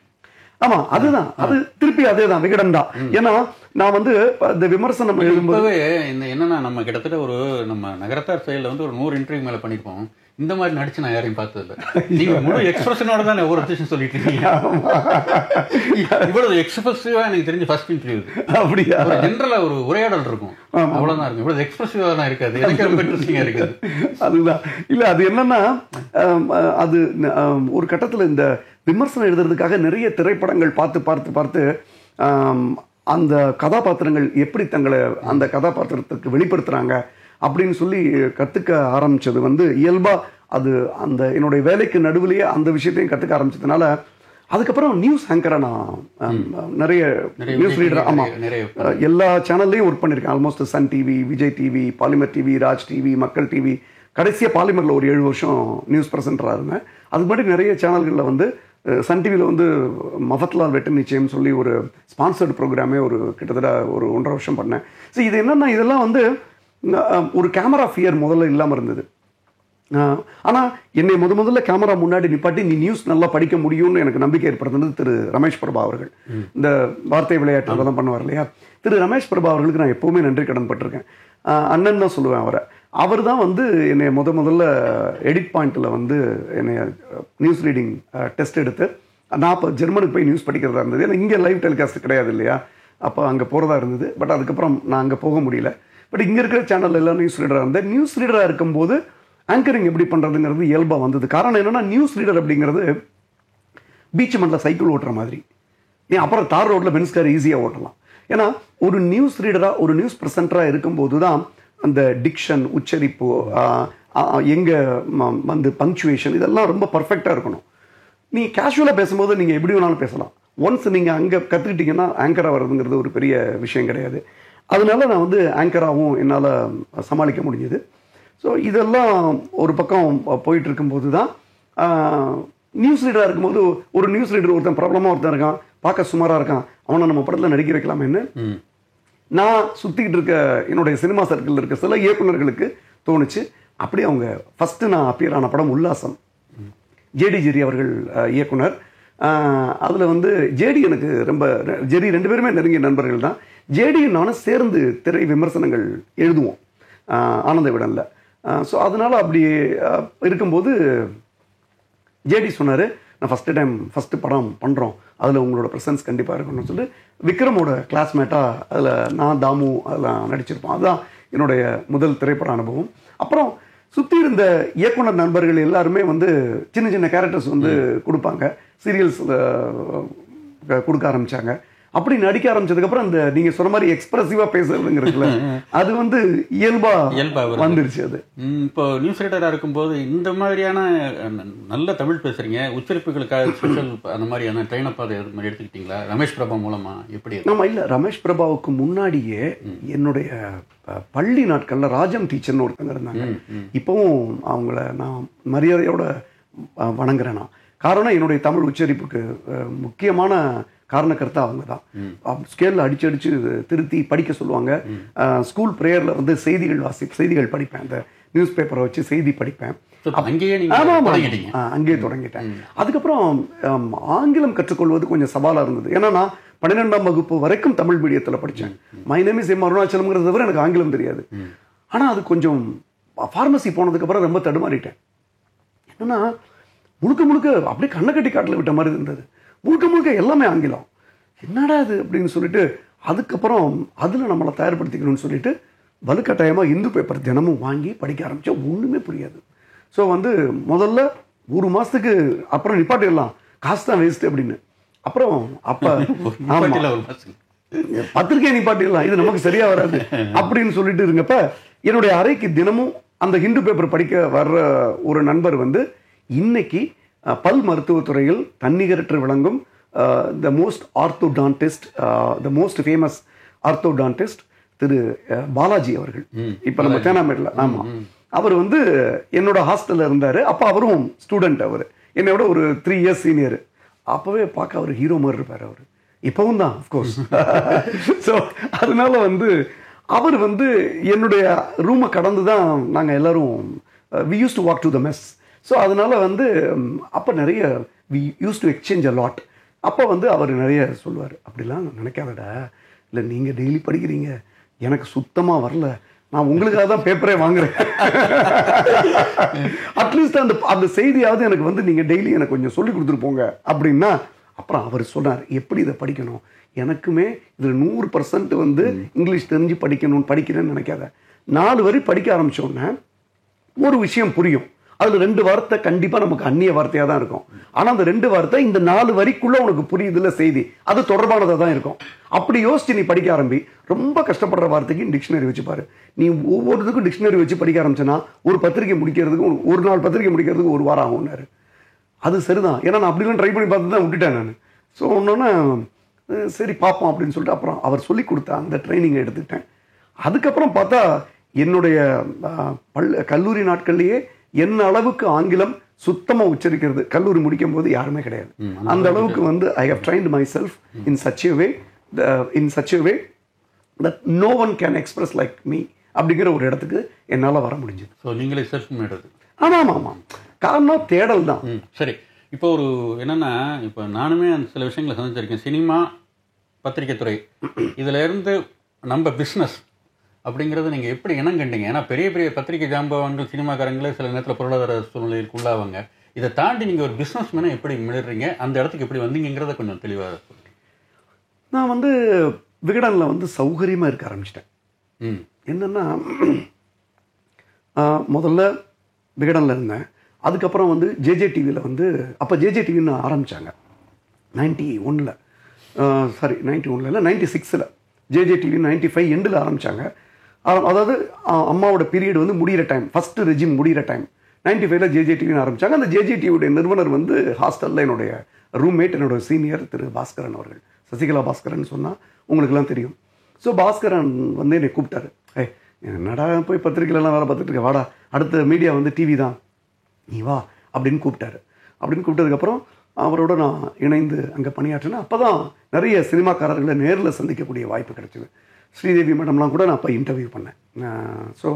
ஆமா, அதுதான், அது திருப்பி அதே தான், விகடன் தான். ஏன்னா நான் வந்து இந்த விமர்சனம் எழுதும்போது என்னன்னா நம்ம கிட்டத்தட்ட ஒரு நம்ம நகரத்தார் செயலில் வந்து ஒரு 100 இன்டர்வியூ மேலே பண்ணியிருப்போம். இந்த மாதிரி நடிச்சு நான் யாரையும் பார்த்ததில்ல. நீங்க முழு எக்ஸ்பிரஷனோட தான் ஒவ்வொரு விஷயம் சொல்லிட்டு இருக்கீங்க. இவ்வளவு எக்ஸ்பிரசிவா எனக்கு தெரிஞ்ச ஃபர்ஸ்ட் இன்டர்வியூ. அப்படியா? ஜென்ரலா ஒரு உரையாடல் இருக்கும், அவ்வளவுதான் இருக்கும். இவ்வளவு எக்ஸ்பிரசிவா தான் இருக்காது. எனக்கு ரொம்ப இன்ட்ரெஸ்டிங்கா இருக்காது. அதுதான் இல்ல, அது என்னன்னா அது ஒரு கட்டத்துல இந்த விமர்சனம் எழுதுறதுக்காக நிறைய திரைப்படங்கள் பார்த்து பார்த்து பார்த்து அந்த கதாபாத்திரங்கள் எப்படி தங்களை அந்த கதாபாத்திரத்துக்கு வெளிப்படுத்துறாங்க அப்படின்னு சொல்லி கற்றுக்க ஆரம்பித்தது வந்து இயல்பாக அது அந்த என்னுடைய வேலைக்கு நடுவிலேயே அந்த விஷயத்தையும் கற்றுக்க ஆரம்பிச்சதுனால அதுக்கப்புறம் நியூஸ் ஆங்கராக நான் நிறைய நியூஸ் ரீடர், ஆமாம், எல்லா சேனல்லையும் ஒர்க் பண்ணியிருக்கேன். Almost Sun TV, Vijay TV, Polimer TV, Raj TV, Makkal TV, கடைசியாக பாலிமரில் ஒரு 7 வருஷம் நியூஸ் ப்ரெசென்டராக இருந்தேன். அதுக்கு முன்னாடி நிறைய சேனல்களில் வந்து சன் டிவியில் வந்து மஃபத்லால் வெட்டு நிச்சயம் சொல்லி ஒரு ஸ்பான்சர்டு ப்ரோக்ராமே ஒரு கிட்டத்தட்ட ஒரு 1.5 வருஷம் பண்ணேன். ஸோ இது என்னென்னா இதெல்லாம் வந்து ஒரு கேமரா ஃபியர் முதல்ல இல்லாமல் இருந்தது. ஆனால் என்னை முதல்ல கேமரா முன்னாடி நிப்பாட்டி நீ நியூஸ் நல்லா படிக்க முடியும்னு எனக்கு நம்பிக்கை ஏற்படுத்தினது திரு ரமேஷ் பிரபா அவர்கள். இந்த வார்த்தை விளையாட்டு அதெல்லாம் பண்ணுவார் இல்லையா, திரு ரமேஷ் பிரபா அவர்களுக்கு நான் எப்போவுமே நன்றி கடன் பட்டிருக்கேன். அண்ணன் தான் சொல்லுவேன் அவரை. அவர் தான் வந்து என்னை முதல்ல எடிட் பாயிண்டில் வந்து என்னை நியூஸ் ரீடிங் டெஸ்ட் எடுத்து நான் அப்போ ஜெர்மனுக்கு போய் நியூஸ் படிக்கிறதா இருந்தது. ஏன்னா இங்கே லைவ் டெலிகாஸ்ட் கிடையாது இல்லையா, அப்போ அங்கே போகிறதா இருந்தது. பட் அதுக்கப்புறம் நான் அங்கே போக முடியல. பட் இங்கே இருக்கிற சேனல் எல்லாம் நியூஸ் ரீடராக இருந்தேன். நியூஸ் ரீடராக இருக்கும்போது ஆங்கரிங் எப்படி பண்ணுறதுங்கிறது இயல்பாக வந்தது. காரணம் என்னென்னா நியூஸ் ரீடர் அப்படிங்கிறது பீச் மண்ணில் சைக்கிள் ஓட்டுற மாதிரி. ஏன் அப்புறம் தார் ரோட்டில் பென்ஸ்கார் ஈஸியாக ஓட்டலாம். ஏன்னா ஒரு நியூஸ் ரீடராக ஒரு நியூஸ் ப்ரெசென்டராக இருக்கும்போது தான் அந்த டிக்ஷன், உச்சரிப்பு, எங்கே வந்து பங்க்சுவேஷன், இதெல்லாம் ரொம்ப பர்ஃபெக்டாக இருக்கணும். நீ கேஷுவலாக பேசும்போது நீங்கள் எப்படி வேணாலும் பேசலாம். ஒன்ஸ் நீங்கள் அங்கே கற்றுக்கிட்டிங்கன்னா ஆங்கராக வர்றதுங்கிறது ஒரு பெரிய விஷயம் கிடையாது. அதனால நான் வந்து ஆங்கராகவும் என்னால் சமாளிக்க முடிஞ்சது. ஸோ இதெல்லாம் ஒரு பக்கம் போயிட்டு இருக்கும்போது தான் நியூஸ் ரீடராக இருக்கும்போது ஒரு நியூஸ் ரீடர் ஒருத்தன் ப்ராப்ளமாக ஒருத்தன் இருக்கான், பார்க்க சுமாராக இருக்கான், அவனை நம்ம படத்தில் நடிக்க வைக்கலாமேன்னு நான் சுற்றிக்கிட்டு இருக்க என்னுடைய சினிமா சர்க்கிளில் இருக்க சில இயக்குநர்களுக்கு தோணுச்சு. அப்படி அவங்க ஃபஸ்ட்டு நான் அப்பியர் ஆன படம் உல்லாசம், ஜேடி ஜெரி அவர்கள் இயக்குனர். அதில் வந்து ஜேடி எனக்கு ரொம்ப, ஜெரி 2 பேருமே நெருங்கிய நண்பர்கள் தான். ஜேடியும் நானும் சேர்ந்து திரை விமர்சனங்கள் எழுதுவோம் ஆனந்த விடனில். ஸோ அதனால் அப்படி இருக்கும்போது ஜேடி சொன்னார், நான் ஃபஸ்ட்டு படம் பண்ணுறோம், அதில் உங்களோட ப்ரெசன்ஸ் கண்டிப்பாக இருக்கணும்னு சொல்லி விக்ரமோட கிளாஸ்மேட்டாக அதில் நான், தாமு அதெல்லாம் நடிச்சிருப்போம். அதுதான் என்னுடைய முதல் திரைப்பட அனுபவம். அப்புறம் சுற்றி இருந்த இயக்குனர் நண்பர்கள் எல்லாருமே வந்து சின்ன சின்ன கேரக்டர்ஸ் வந்து கொடுப்பாங்க, சீரியல்ஸ் கொடுக்க ஆரம்பித்தாங்க. அப்படி நடிக்க ஆரம்பிச்சதுக்கப்புறம் அந்த நீங்கள் சொன்ன மாதிரி எக்ஸ்பிரசிவாக பேசுறதுங்கிறதுல அது வந்து இயல்பாக வந்துருச்சு. அது இப்போ நியூஸ் ரீடராக இருக்கும்போது இந்த மாதிரியான நல்ல தமிழ் பேசுறீங்க, உச்சரிப்புகளுக்காக ஸ்பெஷல் அந்த மாதிரியான ட்ரெயின் அப் அதை எடுத்துக்கிட்டீங்களா ரமேஷ் பிரபா மூலமா? எப்படி? நம்ம இல்லை, ரமேஷ் பிரபாவுக்கு முன்னாடியே என்னுடைய பள்ளி நாட்களில் ராஜம் டீச்சர்னு ஒருத்தங்க இருந்தாங்க. இப்போவும் அவங்கள நான் மரியாதையோட வணங்குறேன். நான் காரணம் என்னுடைய தமிழ் உச்சரிப்புக்கு முக்கியமான காரணக்கர்த்தா அவங்க தான். ஸ்கேலில் அடிச்சு திருத்தி படிக்க சொல்லுவாங்க. ஸ்கூல் ப்ரேயரில் வந்து செய்திகள் படிப்பேன், அந்த நியூஸ் பேப்பரை வச்சு செய்தி படிப்பேன். அங்கேயே தொடங்கிட்டேன். அதுக்கப்புறம் ஆங்கிலம் கற்றுக்கொள்வது கொஞ்சம் சவாலாக இருந்தது. ஏன்னா நான் 12ஆம் வகுப்பு வரைக்கும் தமிழ் மீடியத்தில் படித்தேன். மை நேம் இஸ் எம் அருணாச்சலம்ங்கிறத தவிர எனக்கு ஆங்கிலம் தெரியாது. ஆனால் அது கொஞ்சம் ஃபார்மசி போனதுக்கப்புறம் ரொம்ப தடுமாறிட்டேன். என்னன்னா முழுக்க அப்படியே கண்ணை கட்டி காட்டில் விட்ட மாதிரி இருந்தது. முழுக்க எல்லாமே ஆங்கிலம், என்னடா அது அப்படின்னு சொல்லிட்டு அதுக்கப்புறம் அதில் நம்மளை தயார்படுத்திக்கணும்னு சொல்லிட்டு வலுக்கட்டாயமாக இந்து பேப்பர் தினமும் வாங்கி படிக்க ஆரம்பித்தா ஒன்றுமே புரியாது. ஸோ வந்து முதல்ல 1 மாதத்துக்கு அப்புறம் நிப்பாட்டிடலாம், காசு தான் வேஸ்ட்டு அப்படின்னு. அப்புறம் அப்போ பத்திரிகை நிப்பாட்டிடலாம், இது நமக்கு சரியாக வராது அப்படின்னு சொல்லிட்டு இருங்கப்ப என்னுடைய அறைக்கு தினமும் அந்த ஹிந்து பேப்பர் படிக்க வர்ற ஒரு நண்பர் வந்து இன்னைக்கு பல் மருத்துவத்துறையில் தன்னிகரற்று விளங்கும் the most orthodontist, the most famous orthodontist Thiru Balaji அவர்கள். இப்போ நம்ம தேனாமேட்டில், ஆமாம், அவர் வந்து என்னோட ஹாஸ்டலில் இருந்தார். அப்போ அவரும் ஸ்டூடெண்ட். அவர் என்னை விட ஒரு 3 years சீனியர். அப்போவே பார்க்க அவர் ஹீரோ மாதிரி இருப்பார். அவர் இப்போவும் தான் அஃப்கோர்ஸ். ஸோ அதனால வந்து அவர் வந்து என்னுடைய ரூமை கடந்து தான் நாங்கள் எல்லோரும் we used to walk to the mess. So அதனால வந்து அப்போ நிறைய we used to exchange a lot. அப்போ வந்து அவர் நிறைய சொல்லுவார், அப்படிலாம் நினைக்காதடா, இல்லை நீங்கள் டெய்லி படிக்கிறீங்க, எனக்கு சுத்தமாக வரல, நான் உங்களுக்காக தான் பேப்பரே வாங்குறேன், அட்லீஸ்ட் அந்த செய்தியாவது எனக்கு வந்து நீங்கள் டெய்லி எனக்கு கொஞ்சம் சொல்லி கொடுத்துட்டு போங்க அப்படின்னா. அப்புறம் அவர் சொன்னார், எப்படி இதை படிக்கணும், எனக்குமே இதில் 100% வந்து இங்கிலீஷ் தெரிஞ்சு படிக்கிறேன்னு நினைக்காத. 4 வரி படிக்க ஆரம்பித்தோன்னே ஒரு விஷயம் புரியும். அதில் 2 வார்த்தை கண்டிப்பாக நமக்கு அந்நிய வார்த்தையாக தான் இருக்கும். ஆனால் அந்த 2 வார்த்தை இந்த 4 வரிக்குள்ளே உனக்கு புரியுதுல செய்தி, அது தொடர்பானதாக தான் இருக்கும். அப்படி யோசிச்சு நீ படிக்க ஆரம்பி. ரொம்ப கஷ்டப்படுற வார்த்தைக்கு டிக்ஷனரி வச்சுப்பாரு. நீ ஒவ்வொருத்துக்கும் டிக்ஷனரி வச்சு படிக்க ஆரம்பிச்சேன்னா ஒரு பத்திரிக்கை முடிக்கிறதுக்கு, ஒரு நாள் பத்திரிக்கை முடிக்கிறதுக்கு 1 வாரம் ஆகும்னாரு. அது சரிதான், ஏன்னா நான் அப்படிலாம் ட்ரை பண்ணி பார்த்து தான் விட்டுட்டேன் நான். ஸோ ஒன்னொன்னே சரி பார்ப்போம் அப்படின்னு சொல்லிட்டு அப்புறம் அவர் சொல்லி கொடுத்த அந்த ட்ரைனிங்கை எடுத்துக்கிட்டேன். அதுக்கப்புறம் பார்த்தா என்னுடைய கல்லூரி நாட்கள்லேயே என்ன அளவுக்கு ஆங்கிலம் சுத்தமாக உச்சரிக்கிறது கல்லூரி முடிக்கும் போது யாருமே கிடையாது. அந்த அளவுக்கு வந்து I have trained my self in such a way that no one can express like me அப்படிங்கிற ஒரு இடத்துக்கு என்னால் வர முடிஞ்சது. ஸோ நீங்களே செல்ஃப் மேடது. ஆமாம் ஆமாம், காரணம் தேடல் தான். சரி, இப்போ ஒரு என்னென்னா, இப்போ நானுமே அந்த சில விஷயங்களை சந்திச்சிருக்கேன். சினிமா, பத்திரிகை துறை, இதில் இருந்து நம்ம பிஸ்னஸ் அப்படிங்கிறது நீங்கள் எப்படி இனம் கண்டீங்க? ஏன்னா பெரிய பெரிய பத்திரிகை ஜாம்பவான்கள், சினிமாக்காரங்களே சில நேரத்தில் பொருளாதார சூழ்நிலைக்கு உள்ளாவாங்க. இதை தாண்டி நீங்கள் ஒரு பிஸ்னஸ் மேனை எப்படி மிளறீங்க, அந்த இடத்துக்கு எப்படி வந்தீங்கிறத கொஞ்சம் தெளிவாக சொல்லுங்கள். நான் வந்து விகடனில் வந்து சௌகரியமாக இருக்க ஆரம்பிச்சிட்டேன். என்னென்னா, முதல்ல விகடனில் இருந்தேன். அதுக்கப்புறம் வந்து ஜேஜே டிவியில் வந்து, அப்போ ஜேஜே டிவின்னு ஆரம்பித்தாங்க 91 இல்லை 96 ஜேஜே டிவி 95 எண்டில் ஆரம்பித்தாங்க. அதாவது அம்மாவோட பீரியட் வந்து முடிகிற டைம், ஃபஸ்ட்டு ரெஜிம் முடிகிற டைம் 95 ஜேஜே டிவின்னு ஆரம்பித்தாங்க. அந்த ஜேஜே டிவியுடைய நிறுவனர் வந்து ஹாஸ்டலில் என்னுடைய ரூம்மேட், என்னோட சீனியர் திரு பாஸ்கரன் அவர்கள். சசிகலா பாஸ்கரன் சொன்னால் உங்களுக்குலாம் தெரியும். ஸோ பாஸ்கரன் வந்து என்னை கூப்பிட்டாரு. என்னடா போய் பத்திரிக்கையிலலாம் வேலை பார்த்துட்டு இருக்க, வாடா, அடுத்த மீடியா வந்து டிவி தான், நீ வா அப்படின்னு கூப்பிட்டாரு. அப்படின்னு கூப்பிட்டதுக்கப்புறம் அவரோட நான் இணைந்து அங்கே பணியாற்றினேன். அப்போ தான் நிறைய சினிமாக்காரர்களை நேரில் சந்திக்கக்கூடிய வாய்ப்பு கிடைச்சிது. ஸ்ரீதேவி மேடம்லாம் கூட நான் அப்போ இன்டர்வியூ பண்ணேன். ஸோ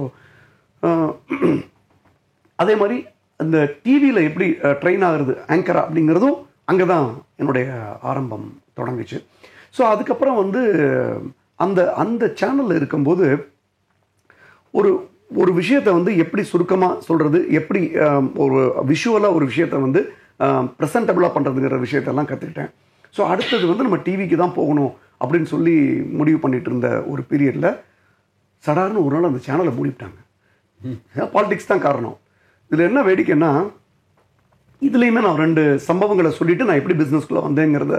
அதே மாதிரி அந்த டிவியில் எப்படி ட்ரெயின் ஆகிறது ஆங்கரா அப்படிங்கிறதும் அங்கே தான் என்னுடைய ஆரம்பம் தொடங்குச்சு. ஸோ அதுக்கப்புறம் வந்து அந்த அந்த சேனலில் இருக்கும்போது ஒரு விஷயத்தை வந்து எப்படி சுருக்கமாக சொல்கிறது, எப்படி ஒரு விஷுவலாக ஒரு விஷயத்தை வந்து ப்ரெசன்டபுளாக பண்ணுறதுங்கிற விஷயத்தெல்லாம் கற்றுக்கிட்டேன். ஸோ அடுத்தது வந்து நம்ம டிவிக்கு தான் போகணும் அப்படின்னு சொல்லி முடிவு பண்ணிட்டு இருந்த ஒரு பீரியடில் சடார்னு ஒரு நாள் அந்த சேனலை மூடிவிட்டாங்க. பாலிடிக்ஸ் தான் காரணம். இதில் என்ன வேடிக்கைன்னா, இதுலேயுமே நான் 2 சம்பவங்களை சொல்லிவிட்டு நான் எப்படி பிஸ்னஸ்குள்ளே வந்தேங்கிறத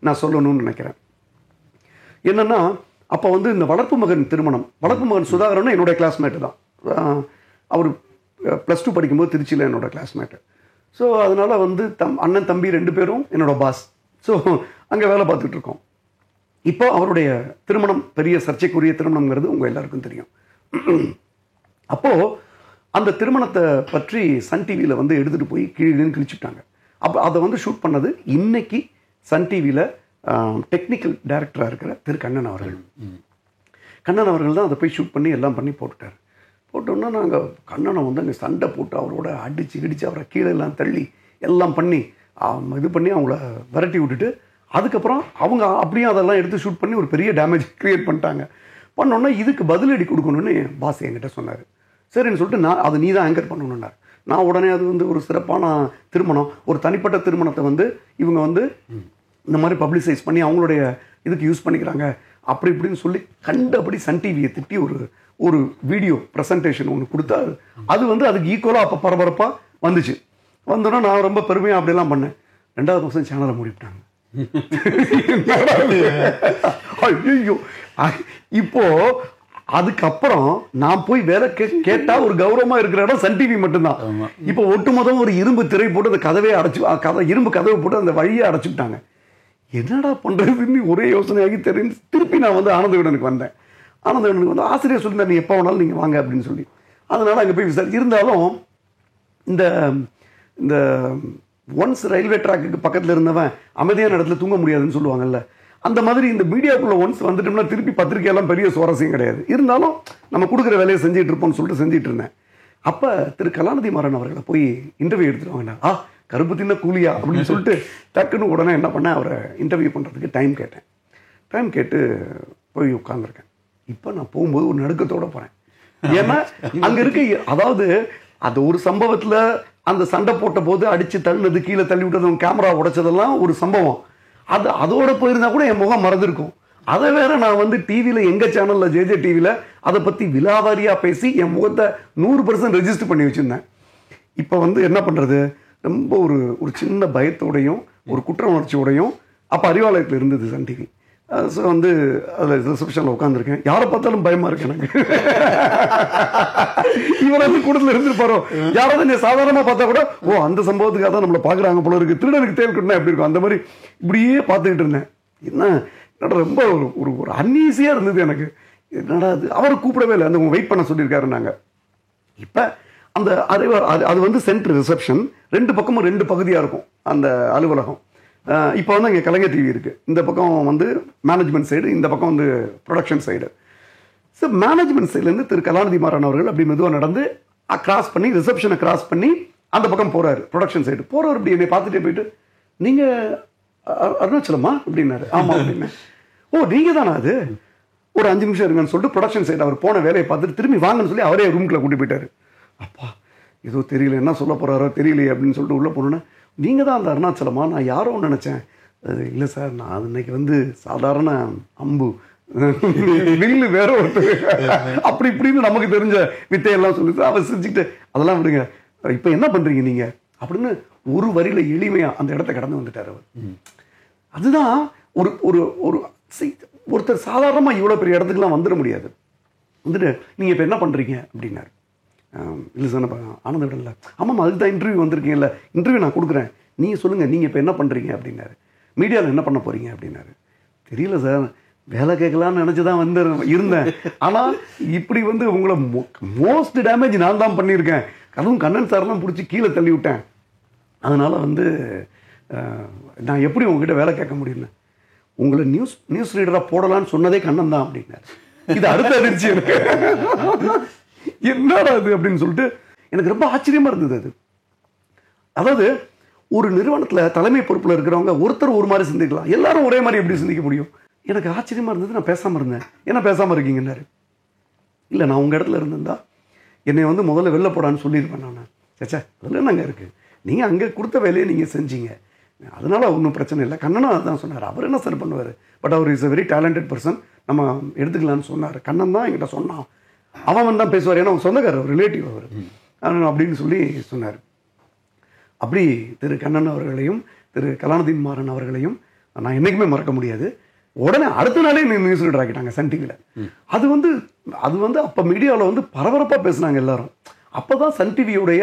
நான் சொல்லணும்னு நினைக்கிறேன். என்னென்னா, அப்போ வந்து இந்த வளர்ப்பு மகன் திருமணம், வளர்ப்பு மகன் சுதாகரன் என்னோடய கிளாஸ்மேட்டு தான். அவர் +2 படிக்கும்போது திருச்சியில் என்னோட கிளாஸ்மேட்டு. ஸோ அதனால் வந்து அண்ணன் தம்பி 2 பேரும் என்னோடய பாஸ். ஸோ அங்கே வேலை பார்த்துட்டு இருக்கோம். இப்போ அவருடைய திருமணம் பெரிய சர்ச்சைக்குரிய திருமணம்ங்கிறது உங்கள் எல்லாருக்கும் தெரியும். அப்போது அந்த திருமணத்தை பற்றி சன் டிவியில் வந்து எடுத்துகிட்டு போய் கீழே கிழிச்சுட்டாங்க. அப்போ அதை வந்து ஷூட் பண்ணது இன்னைக்கு சன் டிவியில் டெக்னிக்கல் டைரக்டராக இருக்கிற திரு கண்ணன் அவர்கள். கண்ணன் அவர்கள் தான் அதை போய் ஷூட் பண்ணி எல்லாம் பண்ணி போட்டுட்டார். போட்டோன்னா நாங்கள் கண்ணனை வந்து அங்கே சண்டை போட்டு அவரோட அடித்து அவரை கீழே எல்லாம் தள்ளி எல்லாம் பண்ணி இது பண்ணி அவங்கள விரட்டி விட்டுட்டு, அதுக்கப்புறம் அவங்க அப்படியே அதெல்லாம் எடுத்து ஷூட் பண்ணி ஒரு பெரிய டேமேஜ் க்ரியேட் பண்ணிட்டாங்க. பண்ணோன்னா இதுக்கு பதிலடி கொடுக்கணுன்னு பாஸ் என்கிட்ட சொன்னார். சரின்னு சொல்லிட்டு நான் அதை நீ தான் ஆங்கர் பண்ணணுன்னார். நான் உடனே அது வந்து ஒரு சிறப்பான திருமணம், ஒரு தனிப்பட்ட திருமணத்தை வந்து இவங்க வந்து இந்த மாதிரி பப்ளிசைஸ் பண்ணி அவங்களுடைய இதுக்கு யூஸ் பண்ணிக்கிறாங்க அப்படி இப்படின்னு சொல்லி கண்டபடி சன் டிவியை திட்டி ஒரு வீடியோ ப்ரெசன்டேஷன் ஒன்று கொடுத்தாரு. அது வந்து அதுக்கு ஈக்குவலாக அப்போ பரபரப்பாக வந்துச்சு. வந்தோன்னா நான் ரொம்ப பெருமையாக அப்படிலாம் பண்ணேன். 2வது மாதம் சேனலை மூடிவிட்டாங்க. ஐயோ, இப்போ அதுக்கப்புறம் நான் போய் வேலை கேட்டா ஒரு கௌரவமா இருக்கிற இடம் சன் டிவி மட்டும்தான். இப்போ ஒட்டுமொத்தம் ஒரு இரும்பு திரை போட்டு அந்த கதவே இரும்பு கதவை போட்டு அந்த வழியை அடைச்சுட்டாங்க. என்னடா பண்றதுன்னு ஒரே யோசனையாகி திருப்பி நான் வந்து ஆனந்த விகடனுக்கு வந்தேன். ஆனந்த விகடனுக்கு வந்து ஆசிரியர் சொல்லியிருந்தார், நீ எப்போ வேணாலும் நீங்கள் வாங்க அப்படின்னு சொல்லி. அதனால் அங்கே போய் விசாரி இருந்தாலும் இந்த இந்த ஒன்ஸ் ரயில்வே ட்ராக்குக்கு பக்கத்தில் இருந்தவன் அமைதியான இடத்துல தூங்க முடியாதுன்னு சொல்லுவாங்கல்ல, அந்த மாதிரி இந்த மீடியாக்குள்ளே ஒன்ஸ் வந்துட்டோம்னா திருப்பி பத்திரிக்கையெல்லாம் பெரிய சுவாரஸ்யம் கிடையாது. இருந்தாலும் நம்ம கொடுக்குற வேலையை செஞ்சுட்டு இருப்போம்னு சொல்லிட்டு செஞ்சுட்டு இருந்தேன். அப்போ திரு கலாநிதி மாறன் அவர்களை போய் இன்டர்வியூ எடுத்துட்டு வாங்கினா, கருப்பு தின்ன கூலியா அப்படின்னு சொல்லிட்டு டக்குன்னு உடனே என்ன பண்ணேன், அவரை இன்டர்வியூ பண்ணுறதுக்கு டைம் கேட்டேன். டைம் கேட்டு போய் உட்காந்துருக்கேன். இப்போ நான் போகும்போது ஒரு நடுக்கத்தோடு போகிறேன். ஏன்னா அங்கே இருக்க, அதாவது அது ஒரு சம்பவத்தில் அந்த சண்டை போட்ட போது அடித்து தள்ளினது, கீழே தள்ளி விட்டது, கேமரா உடைச்சதெல்லாம் ஒரு சம்பவம். அதோட போயிருந்தா கூட என் முகம் மறந்துருக்கும். அதை வேற நான் வந்து டிவியில், எங்கள் சேனலில் ஜேஜே டிவியில் அதை பற்றி விலாவாரியாக பேசி என் முகத்தை 100% ரெஜிஸ்டர் பண்ணி வச்சுருந்தேன். இப்போ வந்து என்ன பண்ணுறது, ரொம்ப ஒரு சின்ன பயத்தோடையும் ஒரு குற்ற உணர்ச்சியோடையும் அப்போ அறிவாலயத்தில் இருந்தது சன் டிவி. ஸோ வந்து அதில் ரிசப்ஷனில் உட்காந்துருக்கேன். யாரை பார்த்தாலும் பயமாக இருக்கு எனக்கு. இவரை வந்து கூட்டத்தில் இருந்துருப்பாரோ, யாராவது நீ சாதாரணமாக பார்த்தா கூட அந்த சம்பவத்துக்காக தான் நம்மளை பார்க்குறாங்க போல இருக்கு, திருடனுக்கு தேல் கட்டினா எப்படி இருக்கும், அந்த மாதிரி இப்படியே பார்த்துக்கிட்டு இருந்தேன். என்னடா ரொம்ப ஒரு அன்ஈஸியாக இருந்தது எனக்கு. என்னடா அவர் கூப்பிடவே இல்லை, அந்த வெயிட் பண்ண சொல்லியிருக்காரு. நாங்கள் இப்போ அந்த அது வந்து சென்ட்ரு ரிசப்ஷன், 2 பக்கமும் 2 பகுதியாக இருக்கும் அந்த அலுவலகம். இப்போ வந்து இங்கே கலைஞர் டிவி இருக்குது, இந்த பக்கம் வந்து மேனேஜ்மெண்ட் சைடு, இந்த பக்கம் வந்து ப்ரொடக்ஷன் சைடு. ஸோ மேனேஜ்மெண்ட் சைட்லேருந்து திரு கலாநிதி மாறன் அவர்கள் அப்படி மெதுவாக நடந்து கிராஸ் பண்ணி ரிசப்ஷனை கிராஸ் பண்ணி அந்த பக்கம் போகிறாரு. ப்ரொடக்ஷன் சைடு போகிறவர் இப்படி என்னை பார்த்துட்டே போயிட்டு, நீங்கள் அருணாச்சலமா அப்படின்னாரு. ஆமாம் அப்படின்னு. நீங்கள் தானா அது, ஒரு 5 நிமிஷம் இருங்கன்னு சொல்லிட்டு ப்ரொடக்ஷன் சைடு அவர் போன வேலையை பார்த்துட்டு திரும்பி வாங்கன்னு சொல்லி அவரே ரூம்குள்ளே கூட்டி போயிட்டாரு. அப்பா ஏதோ தெரியல, என்ன சொல்ல போகிறாரோ தெரியலையே அப்படின்னு சொல்லிட்டு உள்ளே போனோன்னே, நீங்கள் தான் அந்த அருணாச்சலமா, நான் யாரோ நினச்சேன். அது இல்லை சார், நான் இன்னைக்கு வந்து சாதாரண அம்பு வில்லு வேற ஒருத்தர் அப்படி இப்படின்னு நமக்கு தெரிஞ்ச வித்தையெல்லாம் சொல்லிட்டு அவர் சிரிச்சுக்கிட்டு, அதெல்லாம் விடுங்க, இப்போ என்ன பண்ணுறீங்க நீங்கள் அப்படின்னு ஒரு வரியில் எளிமையாக அந்த இடத்த கடந்து வந்துட்டார் அவர். அதுதான் ஒருத்தர் சாதாரணமாக இவ்வளோ பெரிய இடத்துக்குலாம் வந்துட முடியாது. வந்துட்டு நீங்கள் இப்போ என்ன பண்ணுறீங்க அப்படின்னாரு. இல்லை சார் ஆனந்த விடல. ஆமாம், அதுக்கு தான் இன்டர்வியூ வந்திருக்கீங்கல்ல, இன்டர்வியூ நான் கொடுக்குறேன், நீங்கள் சொல்லுங்கள் நீங்கள் இப்போ என்ன பண்ணுறீங்க அப்படின்னாரு. மீடியாவில் என்ன பண்ண போகிறீங்க அப்படின்னாரு. தெரியல சார், வேலை கேட்கலான்னு நினச்சி தான் இருந்தேன், ஆனால் இப்படி வந்து உங்களை மோஸ்ட் டேமேஜ் நான் தான் பண்ணியிருக்கேன், அதுவும் கண்ணன் சார்லாம் பிடிச்சி கீழே தள்ளி விட்டேன், அதனால் வந்து நான் எப்படி உங்ககிட்ட வேலை கேட்க முடியும்னு, உங்களை நியூஸ் ரீடராக போடலான்னு சொன்னதே கண்ணன் தான் அப்படின்னாரு. இது அடுத்த அதிர்ச்சி எனக்கு. என்னடா அது அப்படின்னு சொல்லிட்டு எனக்கு ரொம்ப ஆச்சரியமா இருந்தது. அது அதாவது ஒரு நிறுவனத்தில் தலைமை பொறுப்பில் இருக்கிறவங்க ஒருத்தர் ஒரு மாதிரி சிந்திக்கலாம், எல்லாரும் ஒரே மாதிரி எப்படி சிந்திக்க முடியும்? எனக்கு ஆச்சரியமா இருந்தது. நான் பேசாமல் இருந்தேன். என்ன பேசாமல் இருக்கீங்கன்னாரு. இல்லை, நான் உங்கள் இடத்துல இருந்திருந்தா என்னை வந்து முதல்ல வெளில போடான்னு சொல்லியிருப்பேன் நான். சேச்சா, அதில் என்னங்க இருக்குது, நீங்கள் அங்கே கொடுத்த வேலையை நீங்கள் செஞ்சீங்க, அதனால ஒன்றும் பிரச்சனை இல்லை. கண்ணனும் அதுதான் சொன்னார். அவர் என்ன சார் பண்ணுவார், பட் அவர் is a very talented person, நம்ம எடுத்துக்கலான்னு சொன்னார். கண்ணன் தான் என்கிட்ட சொன்னான், அவன் தான் பேசுவார், ஏன்னா அவன் சொந்தக்காரர், ரிலேட்டிவ் அவர் அப்படின்னு சொல்லி சொன்னார். அப்படி திரு கண்ணன் அவர்களையும் திரு கலாநிதி மாறன் அவர்களையும் நான் என்றைக்குமே மறக்க முடியாது. உடனே அடுத்த நாளே நியூஸ் ரீடர் ஆக்கிட்டாங்க சன் டிவியில். அது வந்து அப்போ மீடியாவில் வந்து பரபரப்பாக பேசுனாங்க எல்லாரும். அப்போ தான் சன் டிவியுடைய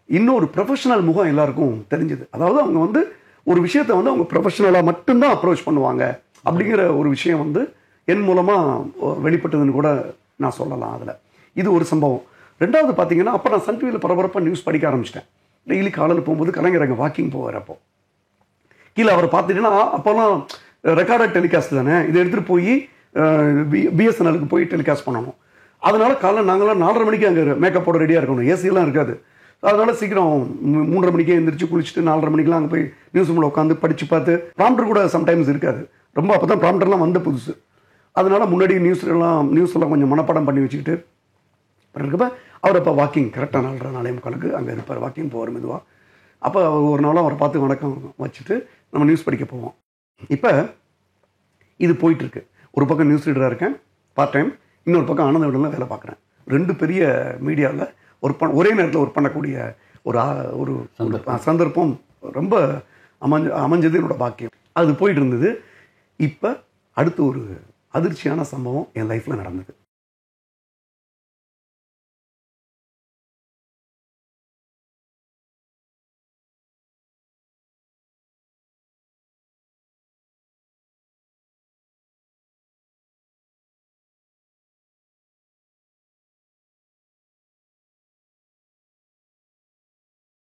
இன்னொரு ப்ரொஃபஷனல் முகம் எல்லாருக்கும் தெரிஞ்சது. அதாவது அவங்க வந்து ஒரு விஷயத்தை வந்து அவங்க ப்ரொஃபஷனலாக மட்டும்தான் அப்ரோச் பண்ணுவாங்க அப்படிங்கிற ஒரு விஷயம் வந்து என் மூலமாக வெளிப்பட்டதுன்னு கூட நான் சொல்லலாம். அதில் இது ஒரு சம்பவம். ரெண்டாவது பார்த்தீங்கன்னா, அப்போ நான் சன் டிவியில் பரபரப்பாக நியூஸ் படிக்க ஆரம்பிச்சிட்டேன். டெய்லி காலையில் போகும்போது கலைஞர் அங்கே வாக்கிங் போவார். அப்போ கீழே அவரை பார்த்துட்டீங்கன்னா, அப்போல்லாம் ரெக்கார்டட் டெலிகாஸ்ட் தானே, இதை எடுத்துகிட்டு போய் பிஎஸ்என்எலுக்கு போய் டெலிகாஸ்ட் பண்ணணும். அதனால காலையில் நாங்களாம் 4:30 மணிக்கு அங்கே மேக்கப்போட ரெடியாக இருக்கணும், ஏசியெல்லாம் இருக்காது. அதனால சீக்கிரம் 3:30 மணிக்கே எழுந்திரிச்சு குளிச்சுட்டு 4:30 மணிக்கெலாம் அங்கே போய் நியூஸ் ரூமில் உட்காந்து படித்து பார்த்து, ப்ராம்ப்டர் கூட சம்டைம்ஸ் இருக்காது, ரொம்ப அப்போ தான் ப்ராம்ப்டர்லாம் வந்த புதுசு. அதனால முன்னாடி நியூஸ் எல்லாம் கொஞ்சம் மனப்பாடம் பண்ணி வச்சுக்கிட்டு இருக்கப்ப அவர் அப்போ வாக்கிங் கரெக்டாக 4:45 அங்கே இருப்பார், வாக்கிங் போவார் மெதுவாக. அப்போ ஒரு நாளும் அவரை பார்த்து வணக்கம் வச்சுட்டு நம்ம நியூஸ் படிக்க போவோம். இப்போ இது போயிட்டுருக்கு. ஒரு பக்கம் நியூஸ் ரீடராக இருக்கேன் பார்ட் டைம், இன்னொரு பக்கம் ஆனந்த விடலாம் வேலை பார்க்குறேன். 2 பெரிய மீடியாவில் ஒரே நேரத்தில் ஒர்க் பண்ணக்கூடிய ஒரு சந்தர்ப்பம் ரொம்ப அமைஞ்சது என்னோட பாக்கியம். அது போயிட்டு இருந்தது. இப்போ அடுத்து ஒரு அதிர்ச்சியான சம்பவம் என் லைஃப்பில் நடந்தது.